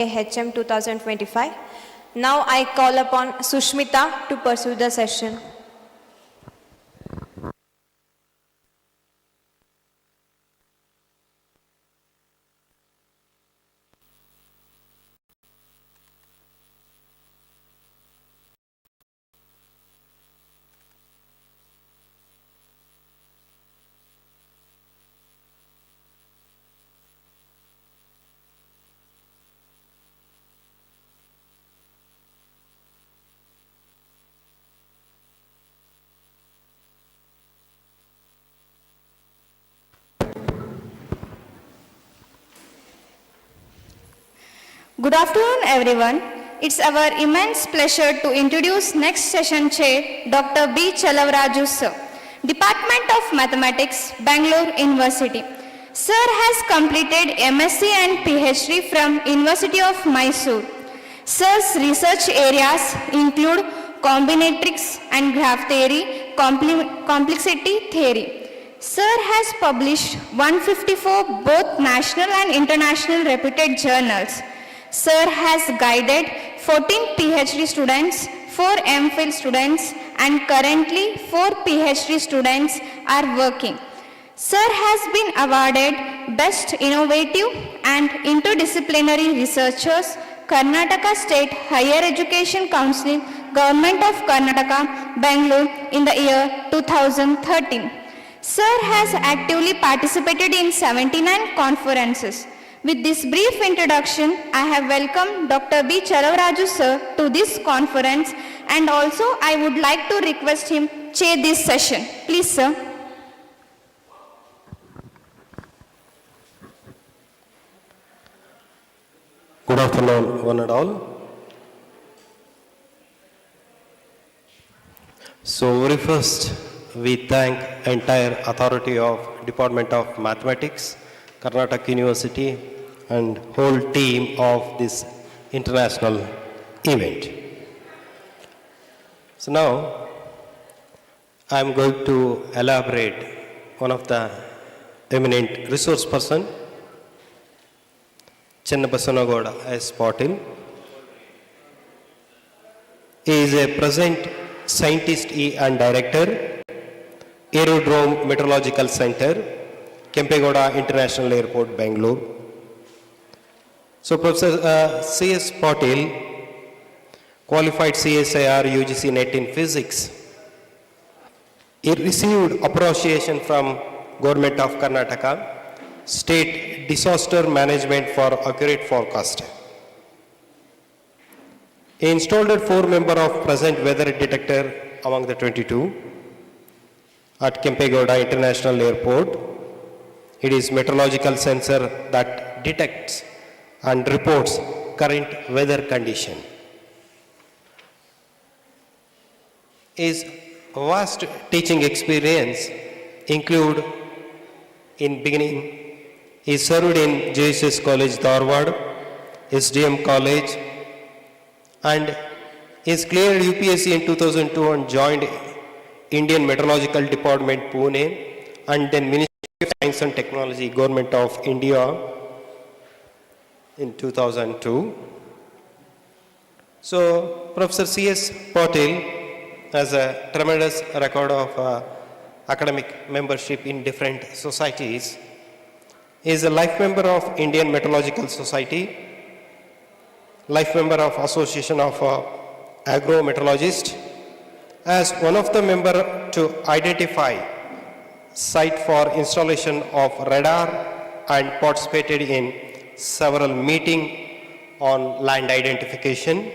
ICMAA-HM 2025. Now I call upon Sushmita to pursue the session. Good afternoon, everyone. It's our immense pleasure to introduce next session chair, Dr. B. Chalavraju sir, Department of Mathematics, Bangalore University. Sir has completed MSc and PhD from University of Mysore. Sir's research areas include combinatorics and graph theory, complexity theory. Sir has published 154 both national and international reputed journals. Sir has guided 14 PhD students, 4 MPhil students, and currently 4 PhD students are working. Sir has been awarded Best Innovative and Interdisciplinary Researchers, Karnataka State Higher Education Council, Government of Karnataka, Bangalore in the year 2013. Sir has actively participated in 79 conferences. With this brief introduction, I have welcomed Dr. B. Chalavraju sir to this conference, and also I would like to request him chair this session. Please, sir. Good afternoon, one and all. So very first, we thank entire authority of Department of Mathematics, Karnatak University, and whole team of this international event. So now, I am going to elaborate one of the eminent resource person, Chennabasanagoda S. Patil. He is a present scientist and director, Aerodrome Meteorological Center, Kempegowda International Airport, Bangalore. So Professor C.S. Patil, qualified CSIR UGC NET in physics. He received appreciation from Government of Karnataka, State Disaster Management for accurate forecast. He installed a 4-member of present weather detector among the 22 at Kempegowda International Airport. It is meteorological sensor that detects and reports current weather condition. His vast teaching experience include, in beginning, he served in JSS College, Dharwad, SDM College, and is cleared UPSC in 2002 and joined Indian Meteorological Department, Pune, and then Ministry of Science and Technology, Government of India in 2002. So, Professor C.S. Patil has a tremendous record of academic membership in different societies. He is a life member of Indian Meteorological Society, life member of Association of Agro-Meteorologists, as one of the member to identify site for installation of radar and participated in several meetings on land identification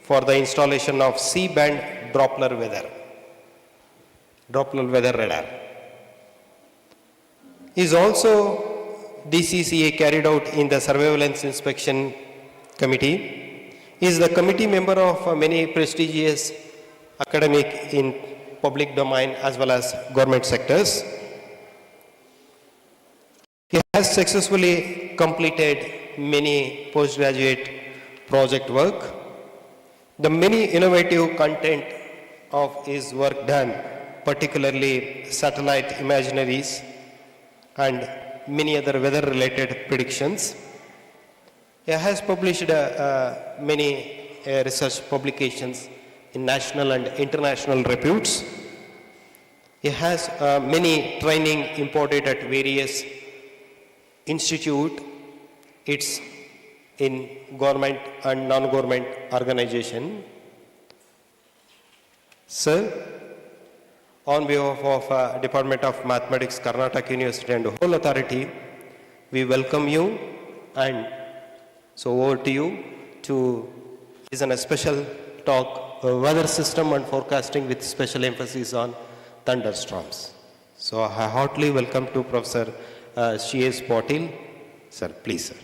for the installation of C-band Doppler weather radar. He is also DCCA carried out in the Surveillance Inspection Committee. He is the committee member of many prestigious academic in public domain as well as government sectors. He has successfully completed many postgraduate project work. The many innovative content of his work done, particularly satellite imaginaries and many other weather related predictions. He has published many research publications in national and international reputes. He has many training imparted at various institute. It's in government and non-government organization. Sir, on behalf of Department of Mathematics, Karnatak University and the whole authority, we welcome you, and so over to you to listen a special talk, weather system and forecasting with special emphasis on thunderstorms. So I heartily welcome to Professor C.S. Patil. Sir, please, sir.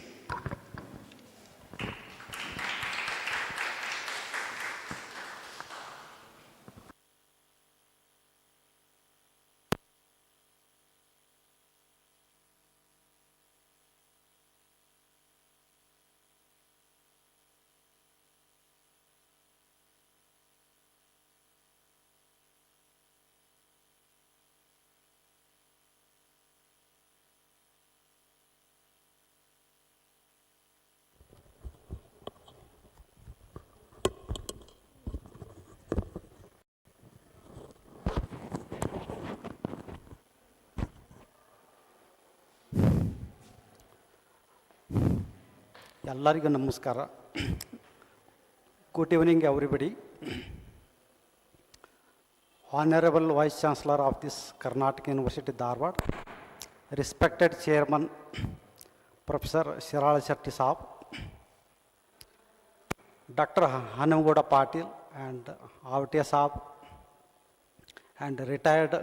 ಎಲ್ಲರಿಗೂ ನಮಸ್ಕಾರ. Good evening everybody. Honorable Vice Chancellor of this Karnataka University Dharwad, respected Chairman Professor Shiral Shetty Saab, Dr. Hanamgoda Patil and Avte Saab, and retired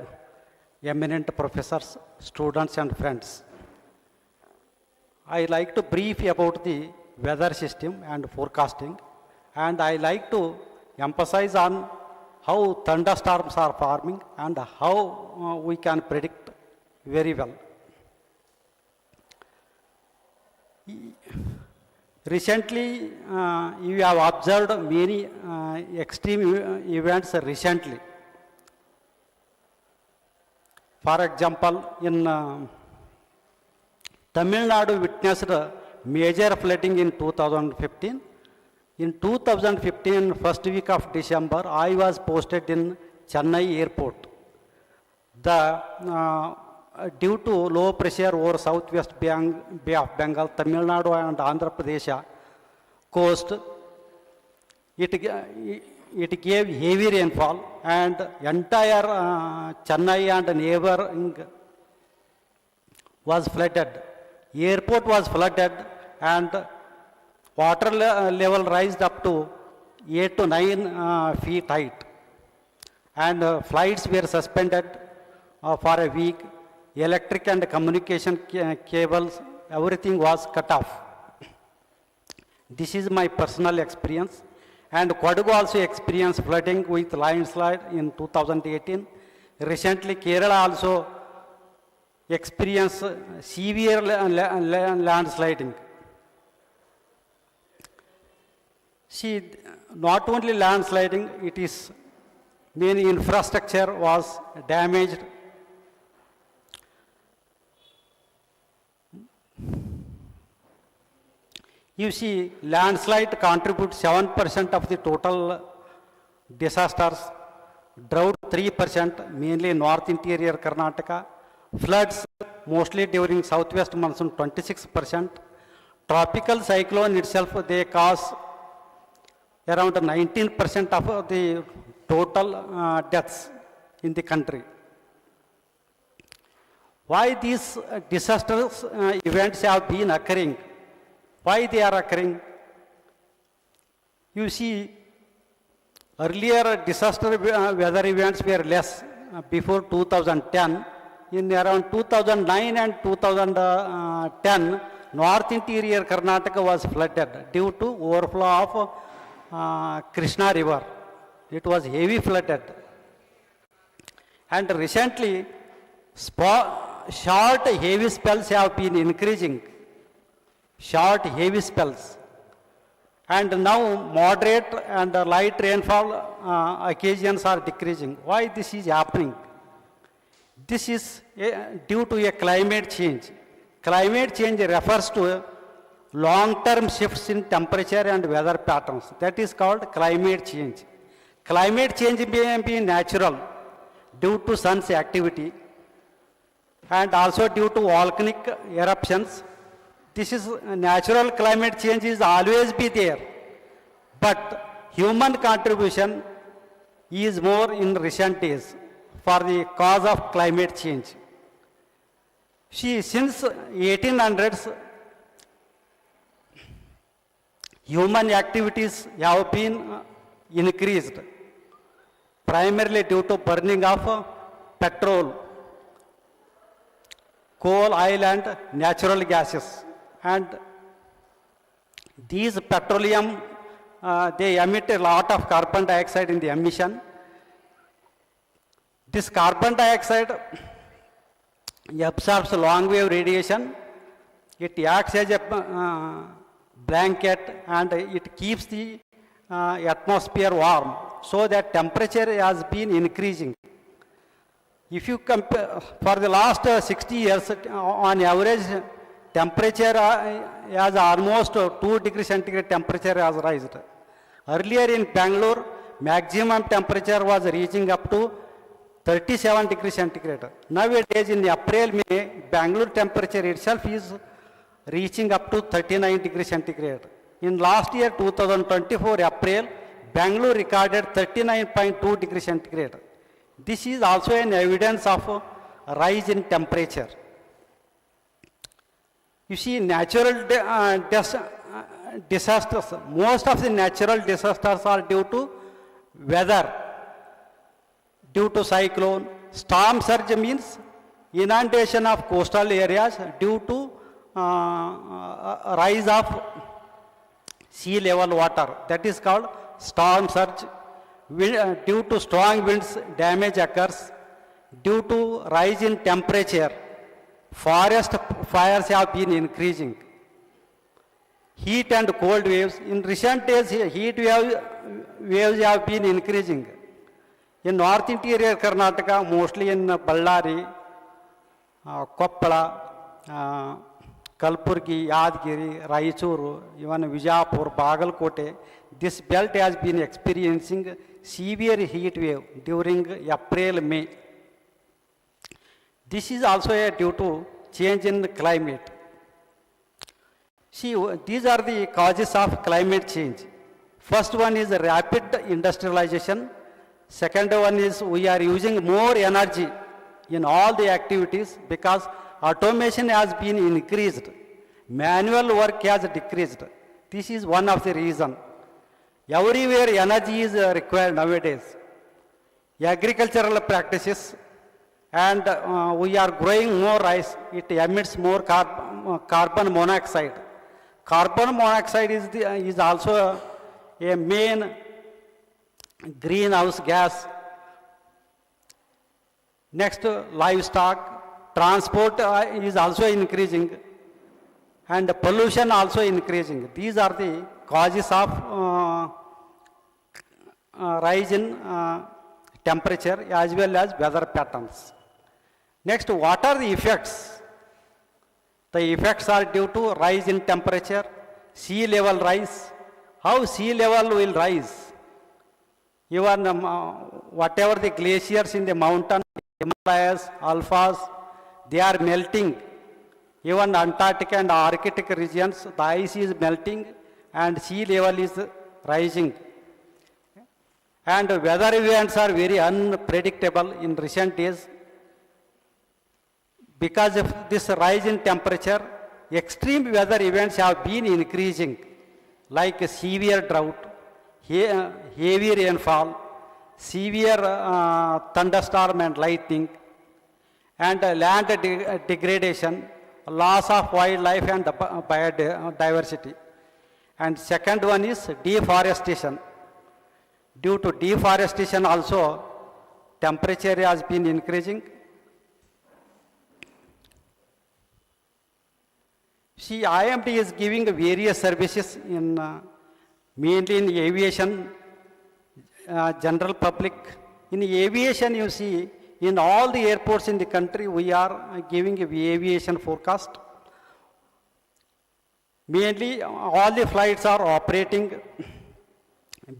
eminent professors, students and friends. I like to brief about the weather system and forecasting, and I like to emphasize on how thunderstorms are forming and how we can predict very well. Recently, you have observed many extreme events recently. For example, in Tamil Nadu witnessed major flooding in 2015. In 2015, first week of December, I was posted in Chennai airport. Due to low pressure over southwest Bay of Bengal, Tamil Nadu and Andhra Pradesh coast, it gave heavy rainfall, and entire Chennai and neighboring was flooded. Airport was flooded, and water level raised up to 8 to 9 feet height, and flights were suspended for a week. Electric and communication cables, everything was cut off. This is my personal experience. And Kodagu also experienced flooding with landslide in 2018. Recently, Kerala also experienced severe landsliding. See, not only landsliding, it is many infrastructure was damaged. You see, landslide contributes 7% of the total disasters, drought 3%, mainly north interior Karnataka, floods mostly during southwest monsoon 26%, tropical cyclone itself they cause around 19% of the total deaths in the country. Why these disastrous events have been occurring? Why they are occurring? You see, earlier disaster weather events were less before 2010. In around 2009 and 2010, north interior Karnataka was flooded due to overflow of Krishna river. It was heavy flooded. And recently, short heavy spells have been increasing. Short heavy spells, and now moderate and light rainfall occasions are decreasing. Why this is happening? This is due to a climate change. Climate change refers to long-term shifts in temperature and weather patterns. That is called climate change. Climate change may be natural due to sun's activity and also due to volcanic eruptions. This is natural climate change is always be there, but human contribution is more in recent days for the cause of climate change. See, since 1800s, human activities have been increased, primarily due to burning of petrol, coal, oil and natural gases. And these petroleum, they emit a lot of carbon dioxide in the emission. This carbon dioxide absorbs long wave radiation. It acts as a blanket and it keeps the atmosphere warm, so that temperature has been increasing. If you compare, for the last 60 years, on average, temperature has almost 2 degrees centigrade temperature has risen. Earlier in Bangalore, maximum temperature was reaching up to 37 degrees centigrade. Nowadays in April, May, Bangalore temperature itself is reaching up to 39 degrees centigrade. In last year, 2024 April, Bangalore recorded 39.2 degrees centigrade. This is also an evidence of a rise in temperature. You see, natural disasters, most of the natural disasters are due to weather, due to cyclone. Storm surge means inundation of coastal areas due to rise of sea level water. That is called storm surge. Due to strong winds, damage occurs. Due to rise in temperature, forest fires have been increasing. Heat and cold waves. In recent days, heat waves have been increasing. In north interior Karnataka, mostly in Ballari, Koppala, Kalpurgi, Yadgiri, Raichuru, even Vijapur, Bagalkote, this belt has been experiencing severe heat wave during April, May. This is also due to change in the climate. See, these are the causes of climate change. First one is rapid industrialization. Second one is we are using more energy in all the activities because automation has been increased. Manual work has decreased. This is one of the reasons. Everywhere energy is required nowadays. Agricultural practices, and we are growing more rice, it emits more carbon monoxide. Carbon monoxide is also a main greenhouse gas. Next, livestock, transport is also increasing, and pollution also increasing. These are the causes of rise in temperature as well as weather patterns. Next, what are the effects? The effects are due to rise in temperature, sea level rise. How sea level will rise? Even whatever the glaciers in the mountain, Himalayas, Alphas, they are melting. Even Antarctic and Arctic regions, the ice is melting and sea level is rising. And weather events are very unpredictable in recent days. Because of this rise in temperature, extreme weather events have been increasing, like severe drought, heavy rainfall, severe thunderstorm and lightning, and land degradation, loss of wildlife and biodiversity. And second one is deforestation. Due to deforestation also, temperature has been increasing. See, IMD is giving various services in mainly in aviation, general public. In aviation, you see, in all the airports in the country, we are giving aviation forecast. Mainly, all the flights are operating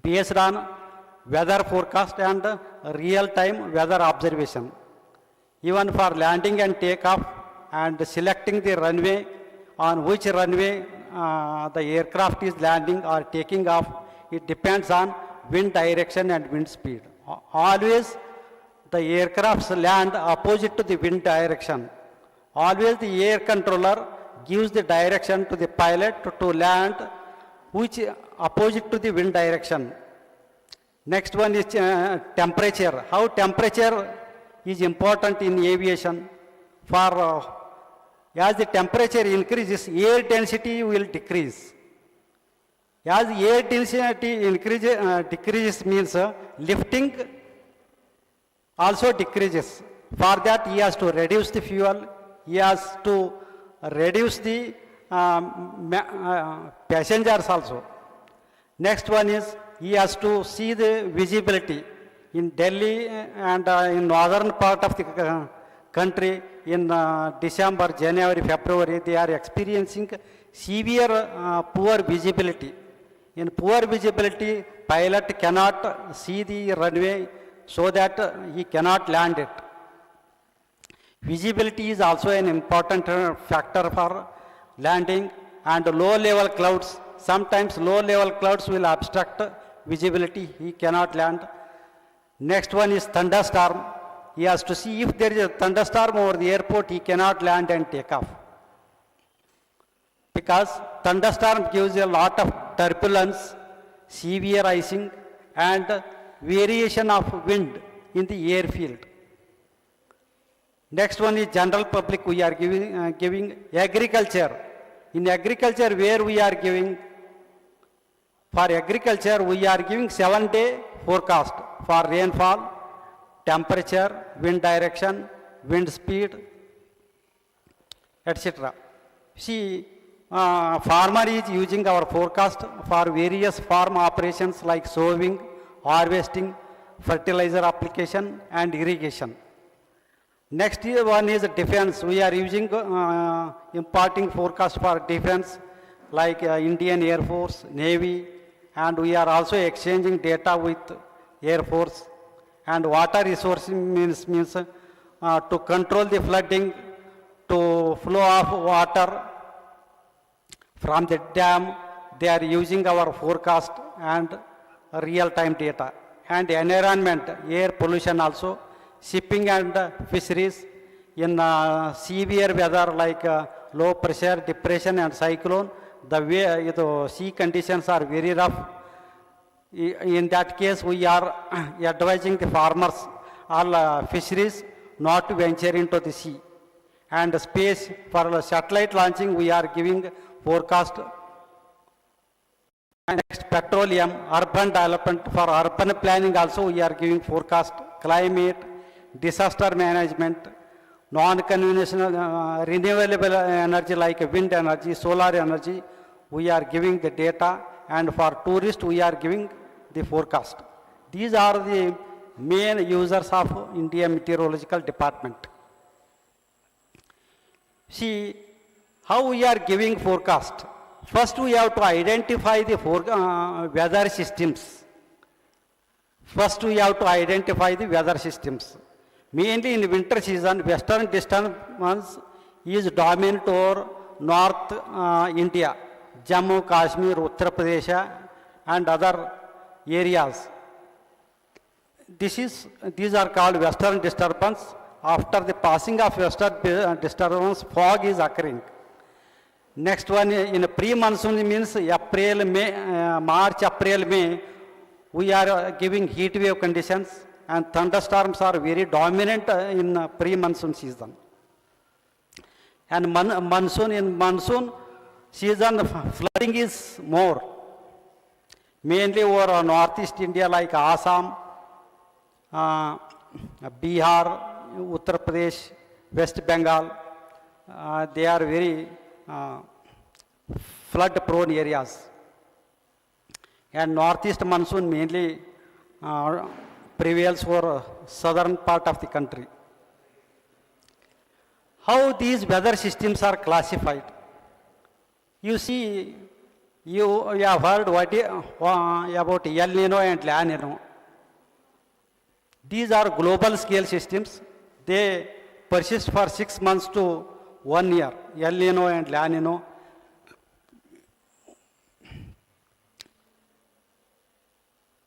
based on weather forecast and real-time weather observation. Even for landing and takeoff and selecting the runway on which runway the aircraft is landing or taking off, it depends on wind direction and wind speed. Always the aircrafts land opposite to the wind direction. Always the air controller gives the direction to the pilot to land which opposite to the wind direction. Next one is temperature. How temperature is important in aviation. For as the temperature increases, air density will decrease. As air density decreases means lifting also decreases. For that he has to reduce the fuel, he has to reduce the passengers also. Next one is he has to see the visibility. In Delhi and in northern part of the country, in December, January, February, they are experiencing severe poor visibility. In poor visibility, pilot cannot see the runway so that he cannot land it. Visibility is also an important factor for landing, and low level clouds. Sometimes low level clouds will obstruct visibility, he cannot land. Next one is thunderstorm. He has to see if there is a thunderstorm over the airport, he cannot land and take off. Because thunderstorm gives a lot of turbulence, severe icing, and variation of wind in the airfield. Next one is general public. We are giving agriculture. In agriculture, where we are giving, for agriculture, we are giving 7-day forecast for rainfall, temperature, wind direction, wind speed, etc. See, farmer is using our forecast for various farm operations like sowing, harvesting, fertilizer application, and irrigation. Next one is defense. We are using imparting forecast for defense like Indian Air Force, Navy, and we are also exchanging data with Air Force. And water resources means to control the flooding, to flow of water from the dam. They are using our forecast and real-time data. And environment, air pollution also, shipping and fisheries. In severe weather like low pressure, depression and cyclone, the way the sea conditions are very rough. In that case, we are advising the farmers, all fisheries, not to venture into the sea. And space, for satellite launching, we are giving forecast. And next, petroleum, urban development. For urban planning also, we are giving forecast. Climate, disaster management, non-conventional renewable energy like wind energy, solar energy, we are giving the data, and for tourists we are giving the forecast. These are the main users of India Meteorological Department. See how we are giving forecast. First we have to identify the weather systems. First we have to identify the weather systems. Mainly in winter season, western disturbance is dominant over North India, Jammu, Kashmir, Uttar Pradesh and other areas. These are called western disturbance. After the passing of western disturbance, fog is occurring. Next one in pre-monsoon means April, May, March, April, May, we are giving heat wave conditions, and thunderstorms are very dominant in pre-monsoon season. And monsoon season, flooding is more. Mainly over northeast India like Assam, Bihar, Uttar Pradesh, West Bengal, they are very flood prone areas. And northeast monsoon mainly prevails over southern part of the country. How these weather systems are classified? You see, you have heard about El Nino and La Nino. These are global scale systems. They persist for 6 months to 1 year, El Nino and La Nino.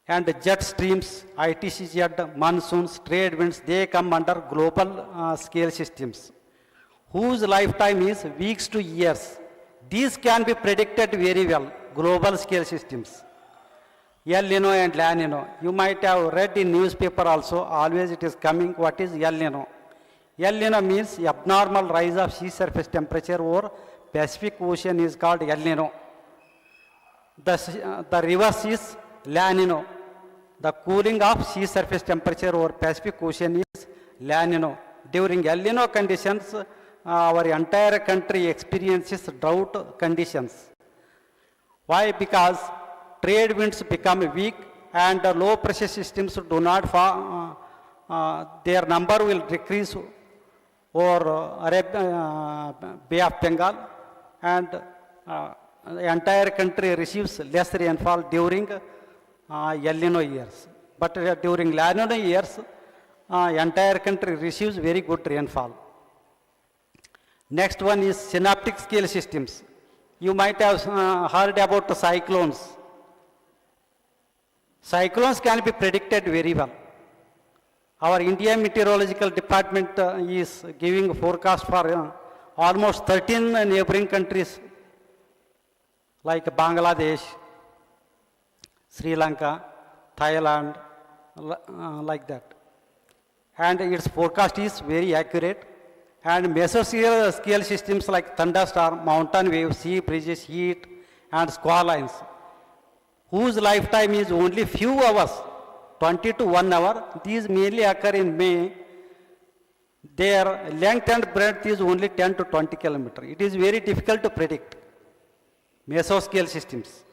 And jet streams, ITCZ, monsoons, trade winds, they come under global scale systems, whose lifetime is weeks to years. These can be predicted very well, global scale systems. El Nino and La Nino. You might have read in newspaper also, always it is coming, what is El Nino? El Nino means abnormal rise of sea surface temperature over Pacific Ocean is called El Nino. The reverse is La Nino. The cooling of sea surface temperature over Pacific Ocean is La Nino. During El Nino conditions, our entire country experiences drought conditions. Why? Because trade winds become weak and low pressure systems do not their number will decrease over Bay of Bengal, and the entire country receives less rainfall during El Nino years. But during La Nina years, entire country receives very good rainfall. Next one is synaptic scale systems. You might have heard about the cyclones. Cyclones can be predicted very well. Our Indian Meteorological Department is giving forecast for almost 13 neighboring countries like Bangladesh, Sri Lanka, Thailand, like that. And its forecast is very accurate. And mesoscale scale systems like thunderstorm, mountain waves, sea breezes, heat, and squall whose lifetime is only few hours, 20 to 1 hour. These mainly occur in May. Their length and breadth is only 10 to 20 kilometers. It is very difficult to predict mesoscale systems.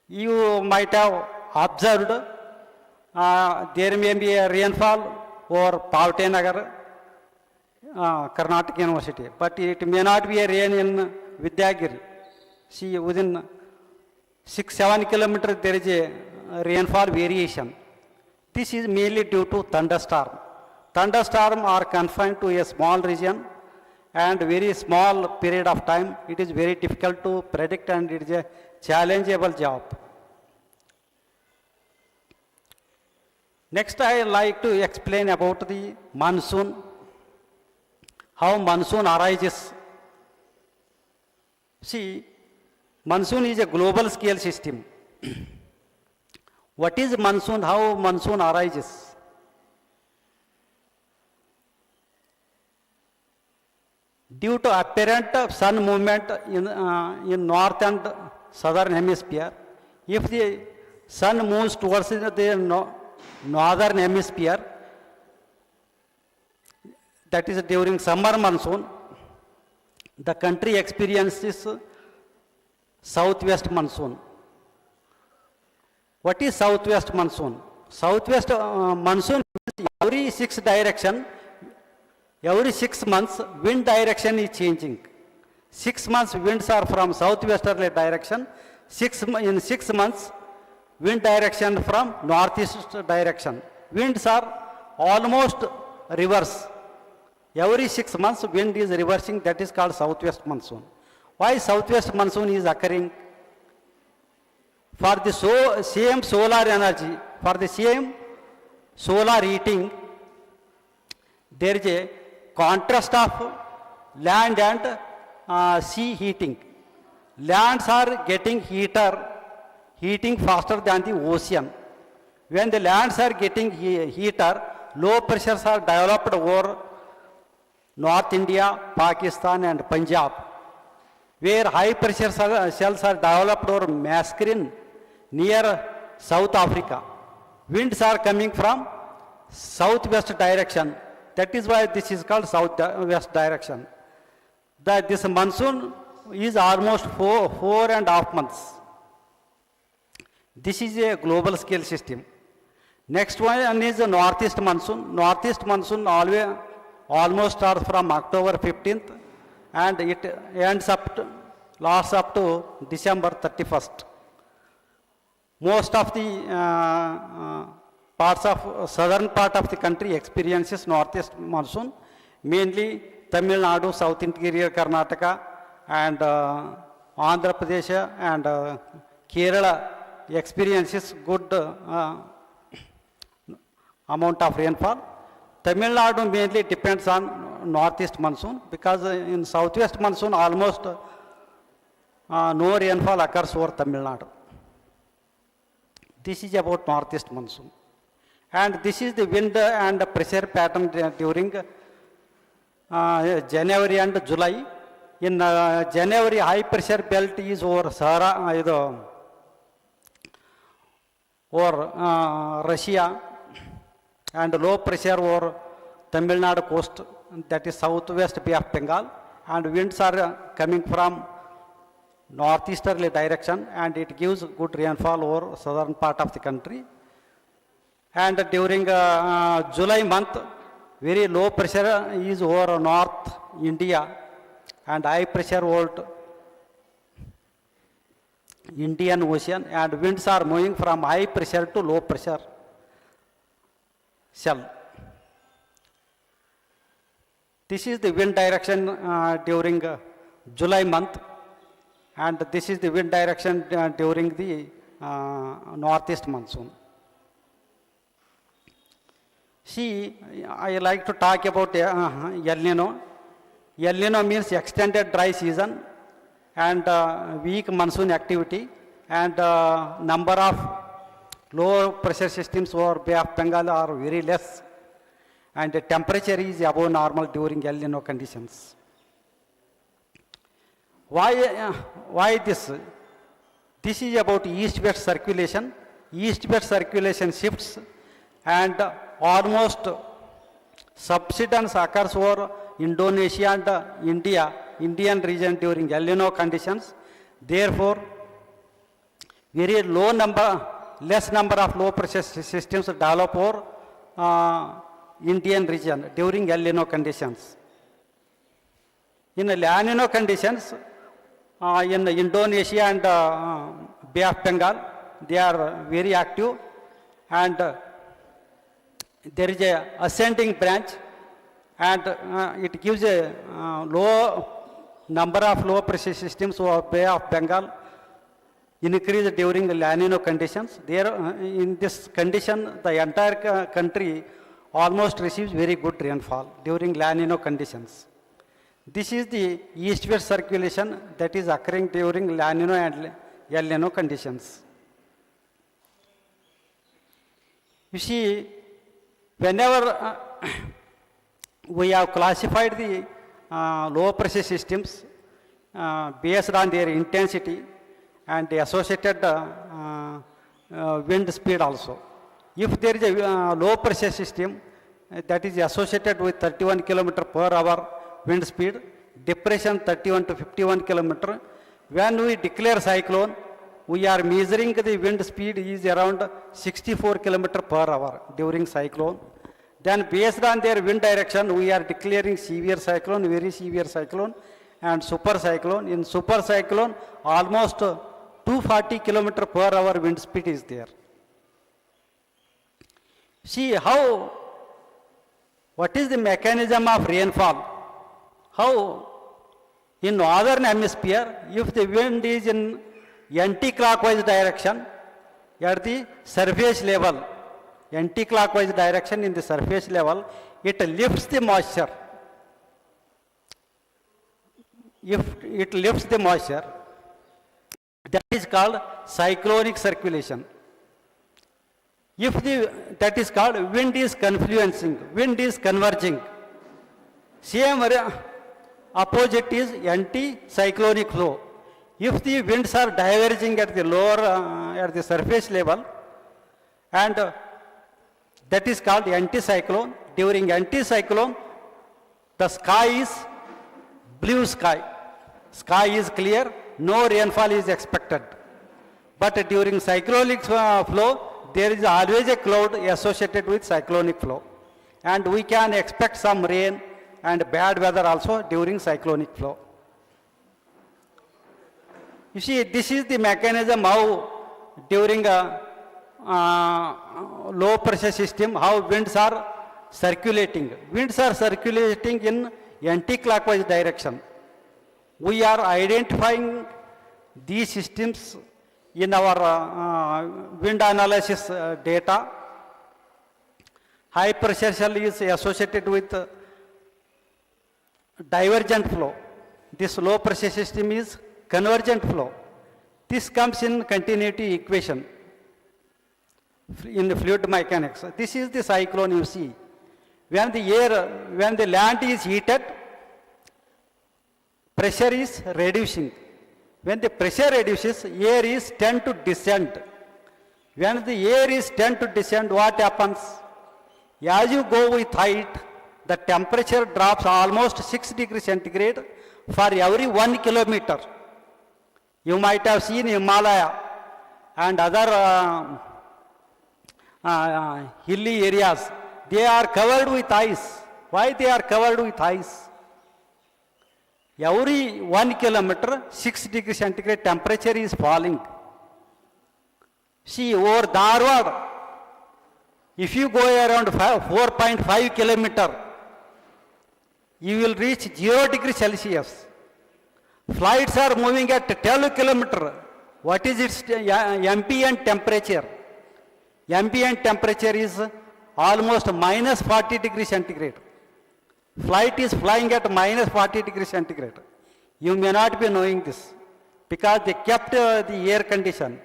You might have observed there may be a rainfall over Pavte Karnatak University, but it may not be a rain in Vidyagiri. See, within 6-7 kilometers there is a rainfall variation. This is mainly due to thunderstorm. Thunderstorms are confined to a small region and very small period of time. It is very difficult to predict and it is a challengeable job. Next, I like to explain about the monsoon, how monsoon arises. See, monsoon is a global scale system. What is monsoon? How monsoon arises? Due to apparent sun movement in north and southern hemisphere, if the sun moves towards the northern hemisphere, that is during summer monsoon, the country experiences southwest monsoon. What is southwest monsoon? Southwest monsoon is every 6 direction, every 6 months wind direction is changing. 6 months winds are from southwesterly direction, in 6 months wind direction from northeast direction. Winds are almost reverse. Every 6 months wind is reversing, that is called southwest monsoon. Why southwest monsoon is occurring? For the same solar energy, for the same solar heating, there is a contrast of land and sea heating. Lands are getting heating faster than the ocean. When the lands are getting heater, low pressures are developed over North India, Pakistan and Punjab, where high pressure cells are developed over Mascarin near South Africa. Winds are coming from southwest direction. That is why this is called southwest direction. This monsoon is almost 4.5 months. This is a global scale system. Next one is the northeast monsoon. Northeast monsoon almost starts from October 15th and it ends up lasts up to December 31st. Most of the parts of southern part of the country experiences northeast monsoon, mainly Tamil Nadu, South Interior Karnataka, and Andhra Pradesh and Kerala experiences good amount of rainfall. Tamil Nadu mainly depends on northeast monsoon, because in southwest monsoon almost no rainfall occurs over Tamil Nadu. This is about northeast monsoon. And this is the wind and pressure pattern during January and July. In January, high pressure belt is over Sahara, over Russia, and low pressure over Tamil Nadu coast, that is southwest Bay of Bengal, and winds are coming from northeasterly direction, and it gives good rainfall over southern part of the country. And during July month, very low pressure is over North India, and high pressure over Indian Ocean, and winds are moving from high pressure to low pressure cell. This is the wind direction during July month, and this is the wind direction during the northeast monsoon. See, I like to talk about El Nino. El Nino means extended dry season and weak monsoon activity, and number of low pressure systems over Bay of Bengal are very less, and the temperature is above normal during El Nino conditions. Why this? This is about east-west circulation. East-west circulation shifts, and almost subsidence occurs over Indonesia and Indian region during El Nino conditions. Therefore, very less number of low pressure systems develop over Indian region during El Nino conditions. In La Nina conditions, in Indonesia and Bay of Bengal, they are very active, and there is a ascending branch, and it gives a low number of low pressure systems over Bay of Bengal increase during the La Nina conditions. There, in this condition, the entire country almost receives very good rainfall during La Nina conditions. This is the east-west circulation that is occurring during La Nina and El Nino conditions. You see, whenever we have classified the low pressure systems based on their intensity and the associated wind speed also. If there is a low pressure system that is associated with 31 km per hour wind speed, depression 31 to 51 km, when we declare cyclone, we are measuring the wind speed is around 64 km per hour during cyclone. Then based on their wind direction, we are declaring severe cyclone, very severe cyclone, and super cyclone. In super cyclone, almost 240 km per hour wind speed is there. See what is the mechanism of rainfall? How in northern hemisphere, if the wind is in anti-clockwise direction at the surface level, anti-clockwise direction in the surface level, it lifts the moisture. If it lifts the moisture, that is called cyclonic circulation. If that is called wind is confluencing, wind is converging. Same opposite is anti-cyclonic flow. If the winds are diverging at the lower, at the surface level, and that is called anticyclone. During anticyclone, the sky is blue sky. Sky is clear, no rainfall is expected. But during cyclonic flow, there is always a cloud associated with cyclonic flow. And we can expect some rain and bad weather also during cyclonic flow. You see, this is the mechanism how during a low pressure system, how winds are circulating. Winds are circulating in anti-clockwise direction. We are identifying these systems in our wind analysis data. High pressure cell is associated with divergent flow. This low pressure system is convergent flow. This comes in continuity equation in the fluid mechanics. This is the cyclone you see. When the land is heated, pressure is reducing. When the pressure reduces, air is tend to descend. When the air is tend to descend, what happens? As you go with height, the temperature drops almost 6 degrees centigrade for every 1 kilometer. You might have seen Himalaya and other hilly areas. They are covered with ice. Why they are covered with ice? Every 1 kilometer, 6 degrees centigrade temperature is falling. See, over Dharwad, if you go around 4.5 kilometer, you will reach 0 degrees Celsius. Flights are moving at 12 kilometer. What is its ambient temperature? Ambient temperature is almost minus 40 degrees centigrade. Flight is flying at minus 40 degrees centigrade. You may not be knowing this because they kept the air condition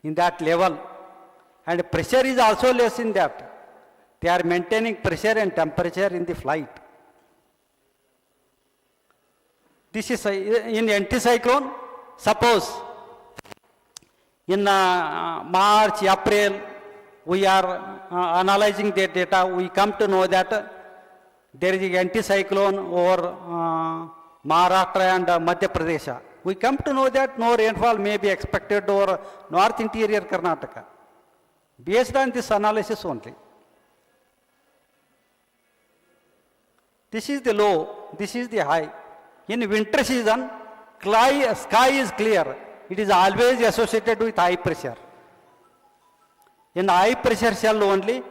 in that level, and pressure is also less in that. They are maintaining pressure and temperature in the flight. This is in anticyclone. Suppose in March, April, we are analyzing their data. We come to know that there is an anticyclone over Maharashtra and Madhya Pradesh. We come to know that no rainfall may be expected over north interior Karnataka. Based on this analysis only. This is the low, this is the high. In winter season, sky is clear. It is always associated with high pressure. In high pressure cell only,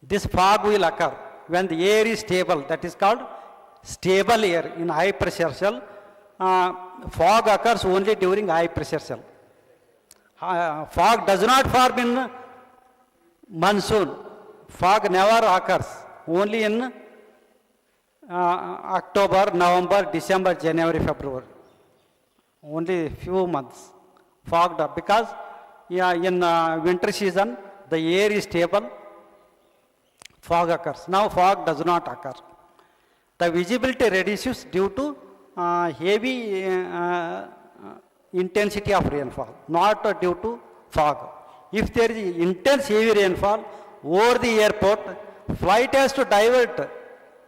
this fog will occur. When the air is stable, that is called stable air. In high pressure cell, fog occurs only during high pressure cell. Fog does not form in monsoon. Fog never occurs. Only in October, November, December, January, February. Only few months fogged up because in winter season the air is stable, fog occurs. Now fog does not occur. The visibility reduces due to heavy intensity of rainfall, not due to fog. If there is intense heavy rainfall over the airport, flight has to divert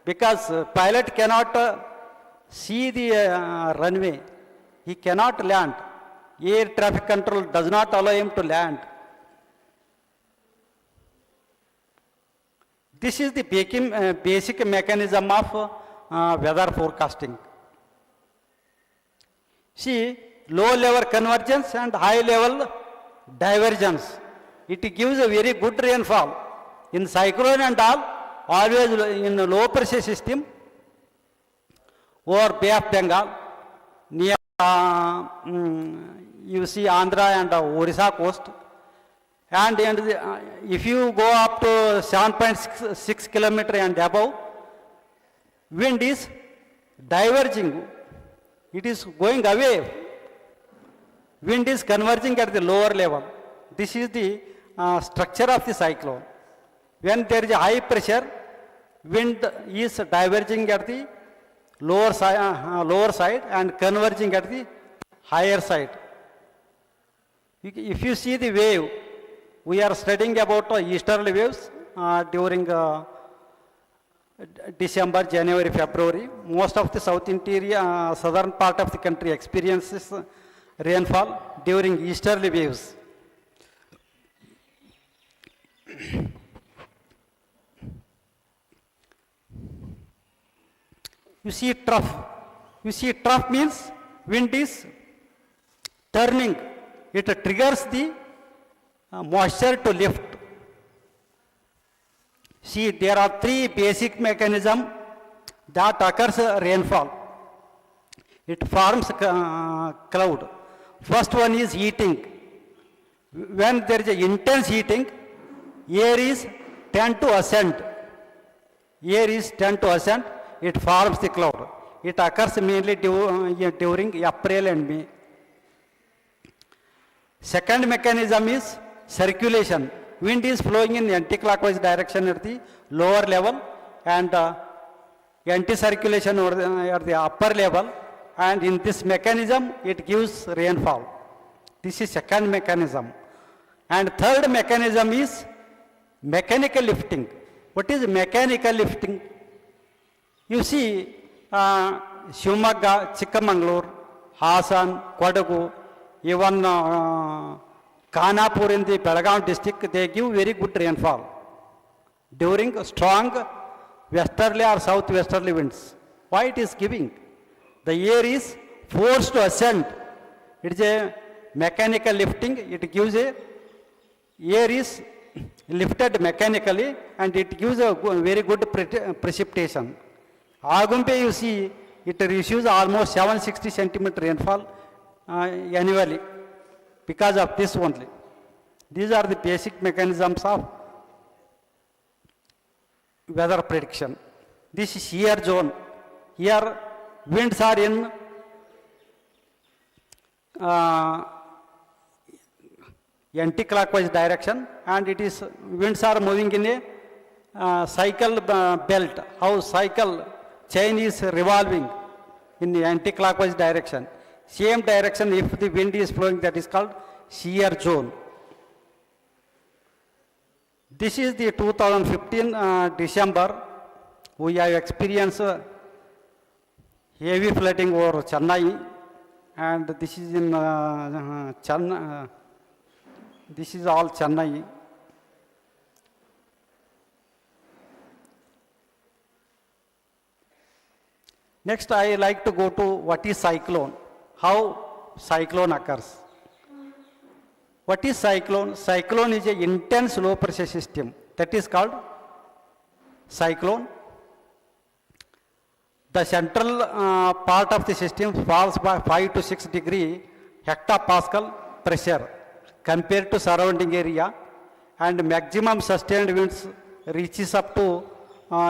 because pilot cannot see the runway. He cannot land. Air traffic control does not allow him to land. This is the basic mechanism of weather forecasting. See, low level convergence and high level divergence. It gives a very good rainfall. In cyclone and all, always in a low pressure system over Bay of Bengal, near you see Andhra and Orissa coast, and if you go up to 7.6 kilometer and above, wind is diverging. It is going away. Wind is converging at the lower level. This is the structure of the cyclone. When there is a high pressure, wind is diverging at the lower side and converging at the higher side. If you see the wave, we are studying about easterly waves during December, January, February. Most of the southern part of the country experiences rainfall during easterly waves. You see trough. You see trough means wind is turning, it triggers the moisture to lift. See, there are three basic mechanisms that occurs rainfall. It forms cloud. First one is heating. When there is a intense heating, air is tend to ascend. Air is tend to ascend, it forms the cloud. It occurs mainly during April and May. Second mechanism is circulation. Wind is flowing in anti-clockwise direction at the lower level and anti-circulation at the upper level, and in this mechanism it gives rainfall. This is second mechanism. And third mechanism is mechanical lifting. What is mechanical lifting? You see, Shivamogga, Chikkamangaluru, Hassan, Kodagu, even Khanapur in the Belgaum district, they give very good rainfall during strong westerly or southwesterly winds. Why it is giving? The air is forced to ascend. It is a mechanical lifting. It gives a air is lifted mechanically and it gives a very good precipitation. Agumpe, you see, it receives almost 760 centimeter rainfall annually because of this only. These are the basic mechanisms of weather prediction. This is shear zone. Here winds are in anti-clockwise direction and it is winds are moving in a cycle belt. How cycle chain is revolving in the anti-clockwise direction. Same direction if the wind is flowing, that is called shear zone. This is the 2015 December. We have experienced heavy flooding over Chennai, and this is in this is all Chennai. Next, I like to go to what is cyclone, how cyclone occurs. What is cyclone? Cyclone is an intense low pressure system that is called cyclone. The central part of the system falls by 5 to 6 degree hectopascal pressure compared to surrounding area, and maximum sustained winds reaches up to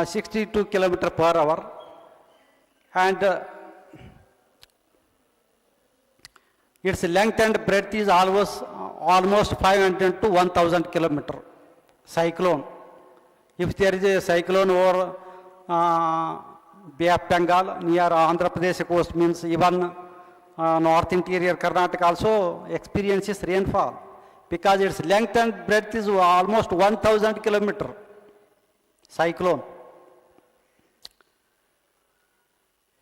62 km per hour, and its length and breadth is almost 500 to 1000 km. Cyclone. If there is a cyclone over Bay of Bengal near Andhra Pradesh coast, means even north interior Karnatak also experiences rainfall because its length and breadth is almost 1000 km. Cyclone.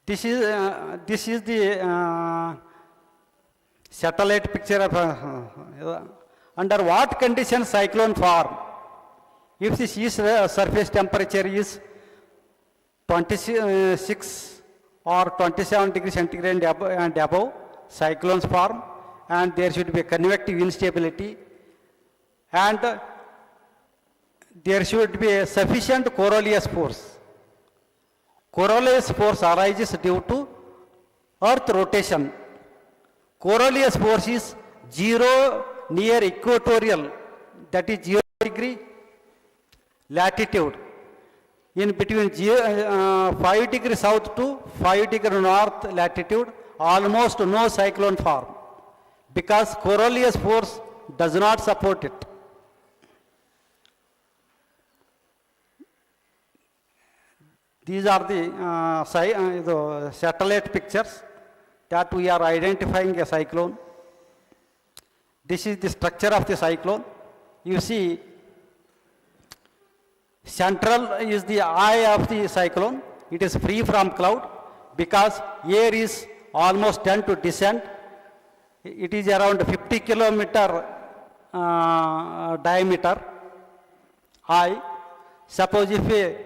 This is the satellite picture of under what conditions cyclone form. If the sea surface temperature is 26 or 27 degrees centigrade and above, cyclones form, and there should be a convective instability, and there should be a sufficient Coriolis force. Coriolis force arises due to earth rotation. Coriolis force is 0 near equatorial, that is 0 degree latitude. In between 5 degree south to 5 degree north latitude, almost no cyclone form because Coriolis force does not support it. These are the satellite pictures that we are identifying a cyclone. This is the structure of the cyclone. You see, central is the eye of the cyclone. It is free from cloud because air is almost done to descend. It is around 50 kilometer diameter eye. Suppose if a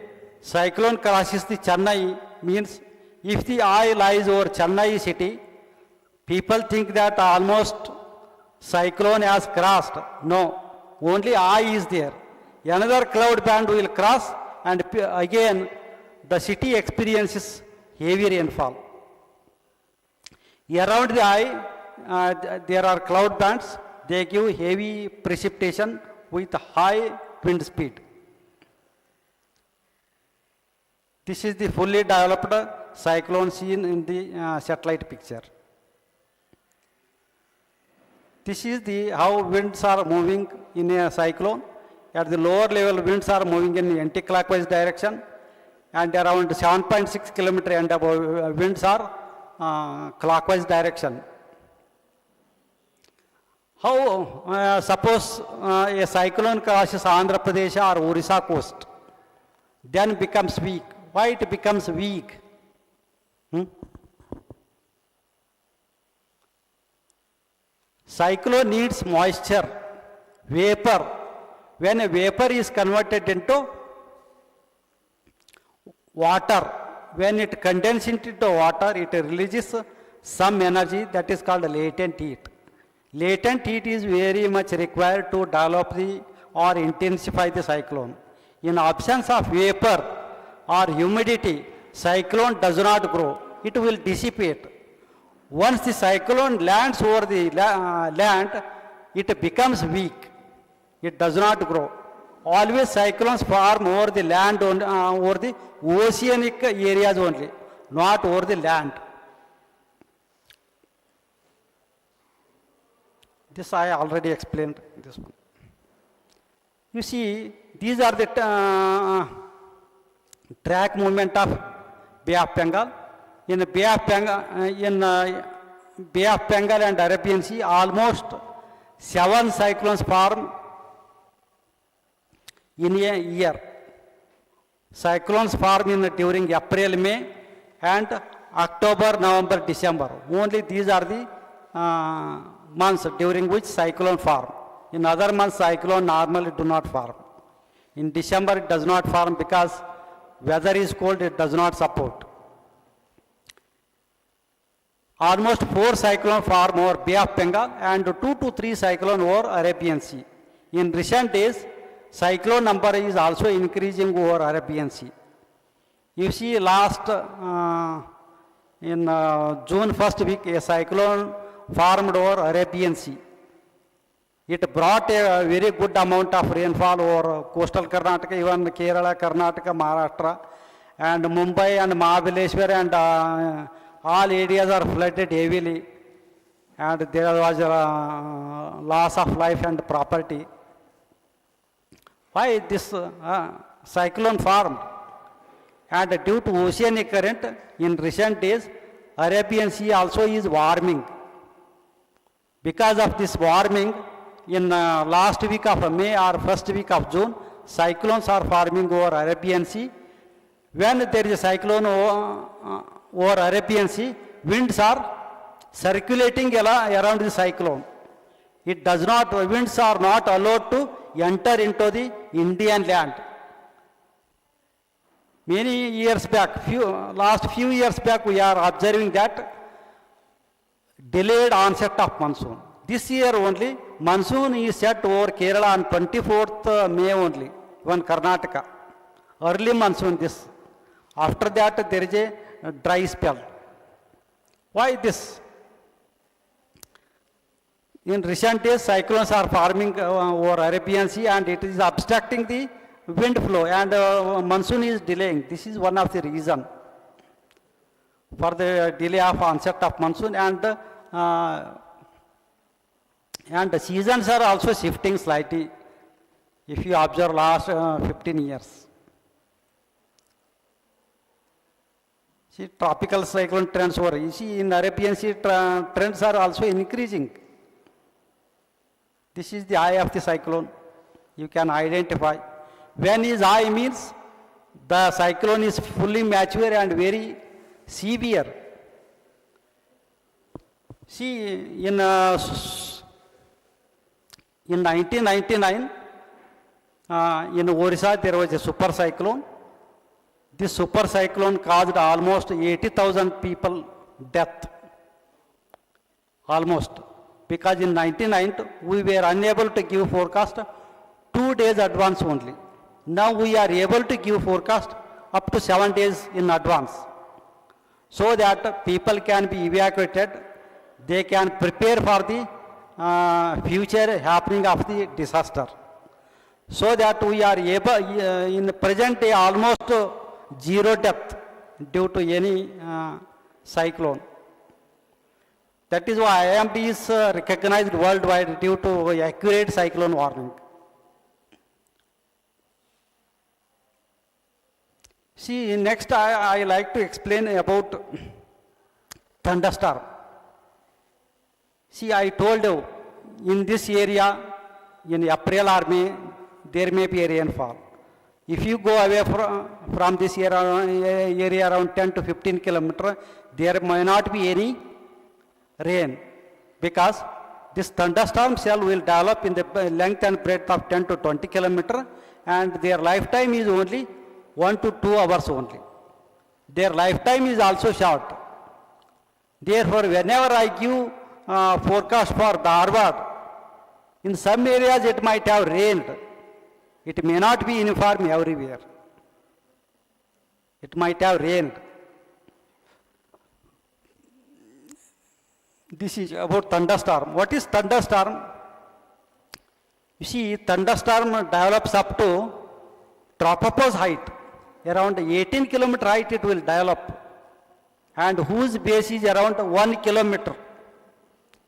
cyclone crosses the Chennai, means if the eye lies over Chennai city, People think that almost cyclone has crossed. No, only eye is there. Another cloud band will cross and again the city experiences heavy rainfall. Around the eye, there are cloud bands. They give heavy precipitation with high wind speed. This is the fully developed cyclone seen in the satellite picture. This is the how winds are moving in a cyclone. At the lower level, winds are moving in anti-clockwise direction, and around 7.6 kilometer and above winds are clockwise direction. How suppose a cyclone crosses Andhra Pradesh or Orissa coast, then becomes weak. Why it becomes weak? Cyclone needs moisture, vapor. When a vapor is converted into water, when it condenses into water, it releases some energy that is called latent heat. Latent heat is very much required to develop or intensify the cyclone. In absence of vapor or humidity, cyclone does not grow. It will dissipate. Once the cyclone lands over the land, it becomes weak. It does not grow. Always cyclones form over the land, over the oceanic areas only, not over the land. This I already explained, this one. You see, these are the track movement of Bay of Bengal. In Bay of Bengal, Bay of Bengal and Arabian Sea, almost 7 cyclones form in a year. Cyclones form during April, May, and October, November, December. Only these are the months during which cyclone form. In other months, cyclone normally do not form. In December, it does not form because weather is cold, it does not support. Almost 4 cyclones form over Bay of Bengal and 2 to 3 cyclones over Arabian Sea. In recent days, cyclone number is also increasing over Arabian Sea. You see, last in June first week, a cyclone formed over Arabian Sea. It brought a very good amount of rainfall over coastal Karnataka, even Kerala, Karnataka, Maharashtra, and Mumbai and Mahabaleshwar, and all areas are flooded heavily, and there was a loss of life and property. Why this cyclone formed? And due to oceanic current, in recent days, Arabian Sea also is warming. Because of this warming, in last week of May or first week of June, cyclones are forming over Arabian Sea. When there is a cyclone over Arabian Sea, winds are circulating around the cyclone. It does not, winds are not allowed to enter into the Indian land. Many years back, last few years back, we are observing that delayed onset of monsoon. This year only, monsoon is set over Kerala on 24th May only, even Karnataka. Early monsoon this. After that, there is a dry spell. Why this? In recent days, cyclones are forming over Arabian Sea, and it is obstructing the wind flow, and monsoon is delaying. This is one of the reasons for the delay of onset of monsoon, and the seasons are also shifting slightly if you observe last 15 years. See, tropical cyclone trends over. You see, in Arabian Sea, trends are also increasing. This is the eye of the cyclone. You can identify. When is eye means the cyclone is fully mature and very severe. See, in 1999, in Orissa, there was a super cyclone. This super cyclone caused almost 80,000 people death. almost, because in 99 we were unable to give forecast 2 days advance only. Now we are able to give forecast up to 7 days in advance, so that people can be evacuated, they can prepare for the future happening of the disaster. So that we are able, in the present day, almost zero death due to any cyclone. That is why IMD is recognized worldwide due to accurate cyclone warning. See, next I like to explain about thunderstorm. See, I told you, in this area, in April or May, there may be a rainfall. If you go away from this area around 10 to 15 kilometers, there may not be any rain, because this thunderstorm cell will develop in the length and breadth of 10 to 20 kilometers, and their lifetime is only 1 to 2 hours only. Their lifetime is also short. Therefore, whenever I give forecast for Dharwad, in some areas it might have rained. It may not be uniform everywhere. It might have rained. This is about thunderstorm. What is thunderstorm? You see, thunderstorm develops up to tropopause height. Around 18 kilometer height it will develop, and whose base is around 1 kilometer.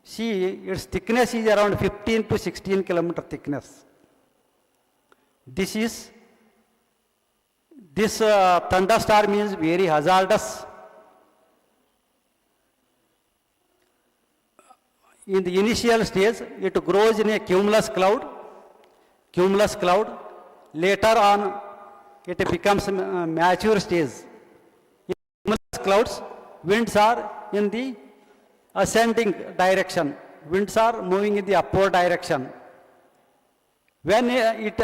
See, its thickness is around 15 to 16 kilometer thickness. This thunderstorm is very hazardous. In the initial stage, it grows in a cumulus cloud. Later on, it becomes a mature stage. In cumulus clouds, winds are in the ascending direction. Winds are moving in the upward direction. When it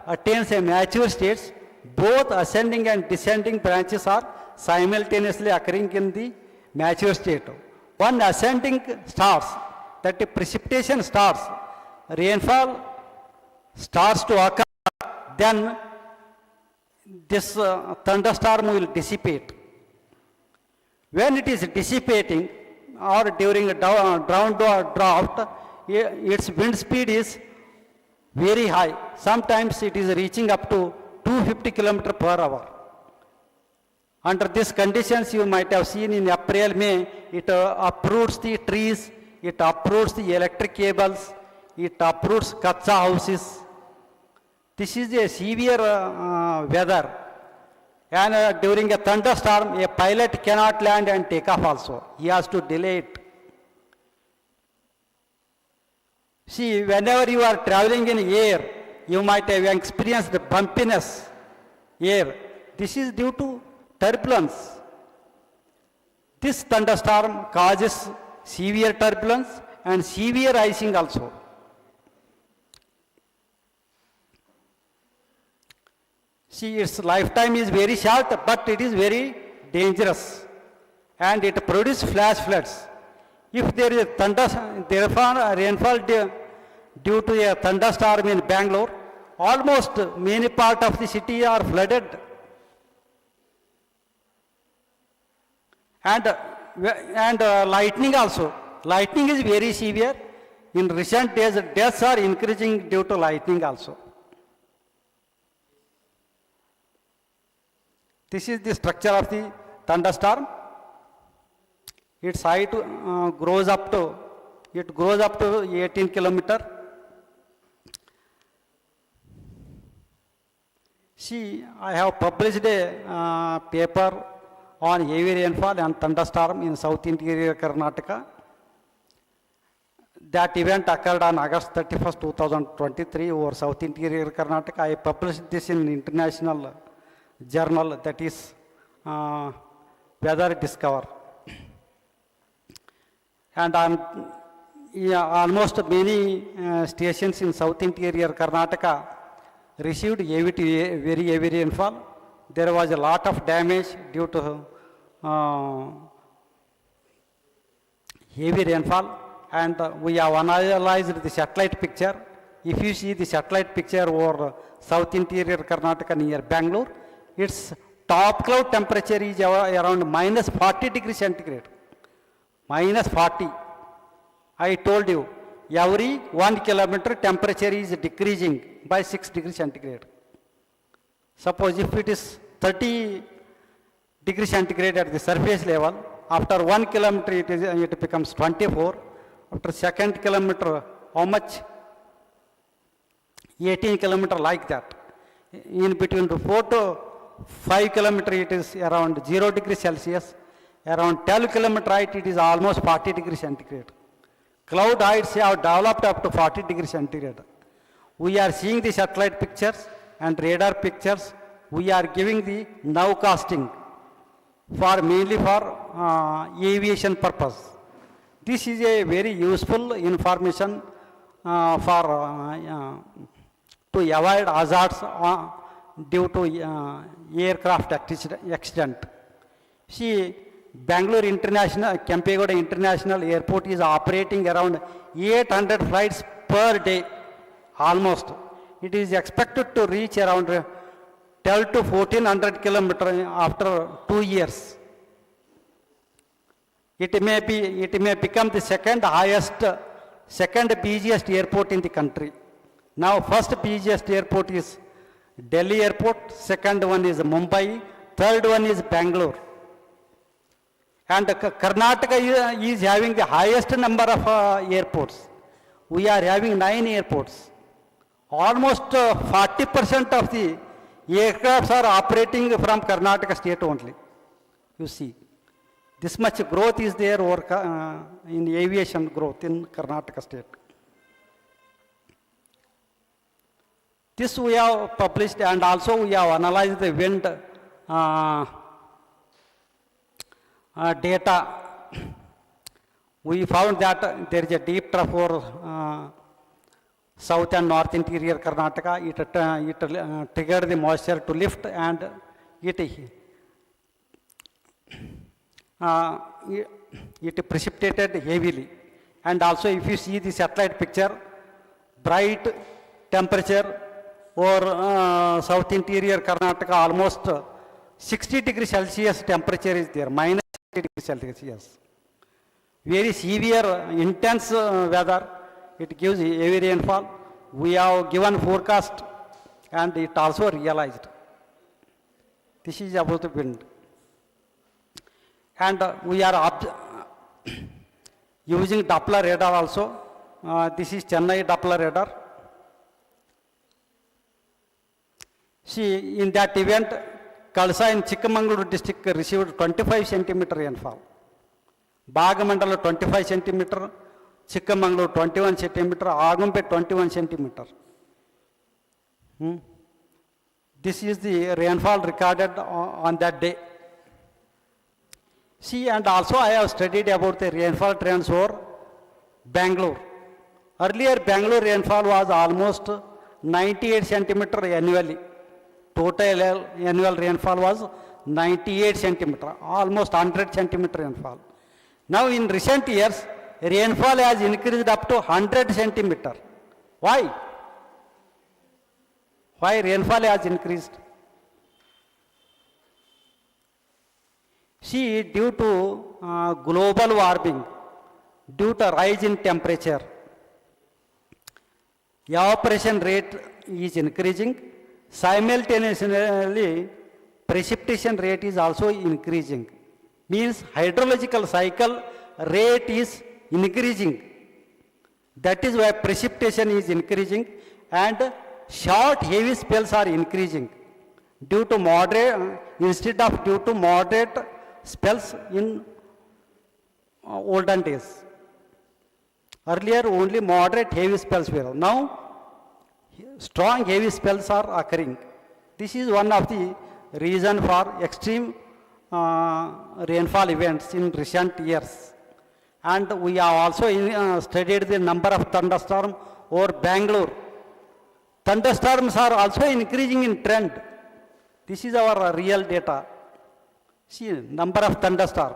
attains a mature stage, both ascending and descending branches are simultaneously occurring in the mature state. When ascending starts, that the precipitation starts, rainfall starts to occur, then this thunderstorm will dissipate. When it is dissipating, or during a drought, its wind speed is very high. Sometimes it is reaching up to 250 km per hour. Under these conditions, you might have seen in April, May, it uproots the trees, it uproots the electric cables, it uproots kacha houses. This is a severe weather. And during a thunderstorm, a pilot cannot land and take off also. He has to delay it. See, whenever you are traveling in air, you might have experienced the bumpiness air. This is due to turbulence. This thunderstorm causes severe turbulence and severe icing also. See, its lifetime is very short, but it is very dangerous, and it produces flash floods. If there is a rainfall due to a thunderstorm in Bangalore, almost many parts of the city are flooded. And lightning also. Lightning is very severe. In recent days, deaths are increasing due to lightning also. This is the structure of the thunderstorm. Its height grows up to 18 kilometer. See, I have published a paper on heavy rainfall and thunderstorm in South Interior Karnataka. That event occurred on August 31st, 2023 over South Interior Karnataka. I published this in international journal, that is Weather Discover. And almost many stations in South Interior Karnataka received very heavy rainfall. There was a lot of damage due to heavy rainfall, and we have analyzed the satellite picture. If you see the satellite picture over south interior Karnataka near Bangalore, its top cloud temperature is around minus 40 degrees centigrade. Minus 40. I told you, every 1 kilometer temperature is decreasing by 6 degrees centigrade. Suppose if it is 30 degrees centigrade at the surface level, after 1 kilometer it becomes 24. After second kilometer, how much? 18 kilometer like that. In between 4 to 5 kilometer it is around 0 degrees Celsius. Around 12 kilometer height it is almost 40 degrees centigrade. Cloud heights have developed up to 40 degrees centigrade. We are seeing the satellite pictures and radar pictures. We are giving the nowcasting for mainly for aviation purpose. This is a very useful information to avoid hazards due to aircraft accident. See, Bangalore International, Kempegowda International Airport is operating around 800 flights per day, almost. It is expected to reach around 12 to 1400 kilometers after 2 years. It may become the second busiest airport in the country. Now, first busiest airport is Delhi Airport, second one is Mumbai, third one is Bangalore. And Karnataka is having the highest number of airports. We are having 9 airports. Almost 40% of the aircrafts are operating from Karnataka state only. You see, this much growth is there in aviation growth in Karnataka state. This we have published, and also we have analyzed the wind data. We found that there is a deep trough over south and north interior Karnataka. It triggered the moisture to lift, and it precipitated heavily. And also, if you see the satellite picture, bright temperature over south interior Karnataka, almost 60 degrees Celsius temperature is there, minus 60 degrees Celsius. Very severe, intense weather. It gives heavy rainfall. We have given forecast, and it also realized. This is about the wind. And we are using Doppler radar also. This is Chennai Doppler radar. See, in that event, Kalsa in Chikmagaluru district received 25 centimeter rainfall. Bhagamandala 25 centimeter, Chikmagaluru 21 centimeter, Agumpe 21 centimeter. This is the rainfall recorded on that day. See, and also I have studied about the rainfall trends over Bangalore. Earlier, Bangalore rainfall was almost 98 centimeter annually. Total annual rainfall was 98 centimeter, almost 100 centimeter rainfall. Now, in recent years, rainfall has increased up to 100 centimeter. Why? Why rainfall has increased? See, due to global warming, due to rise in temperature, evaporation rate is increasing. Simultaneously, precipitation rate is also increasing. Means hydrological cycle rate is increasing. That is why precipitation is increasing, and short heavy spells are increasing due to moderate instead of due to moderate spells in olden days. Earlier only moderate heavy spells were. Now strong heavy spells are occurring. This is one of the reason for extreme rainfall events in recent years. And we have also studied the number of thunderstorms over Bangalore. Thunderstorms are also increasing in trend. This is our real data. See, number of thunderstorms.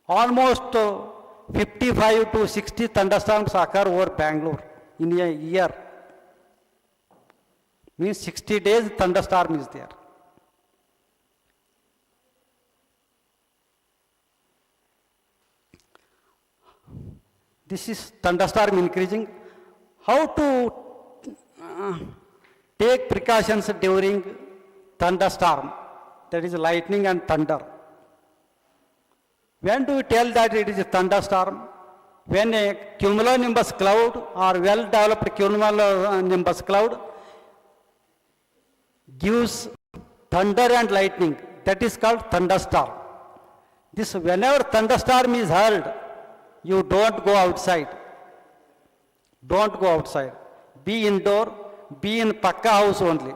Almost 55 to 60 thunderstorms occur over Bangalore in a year. Means 60 days thunderstorm is there. This is thunderstorm increasing. How to take precautions during thunderstorm, that is lightning and thunder. When do we tell that it is a thunderstorm? When a cumulonimbus cloud or well-developed cumulonimbus cloud gives thunder and lightning, that is called thunderstorm. This, whenever thunderstorm is heard, you don't go outside. Don't go outside. Be indoor, be in pakka house only.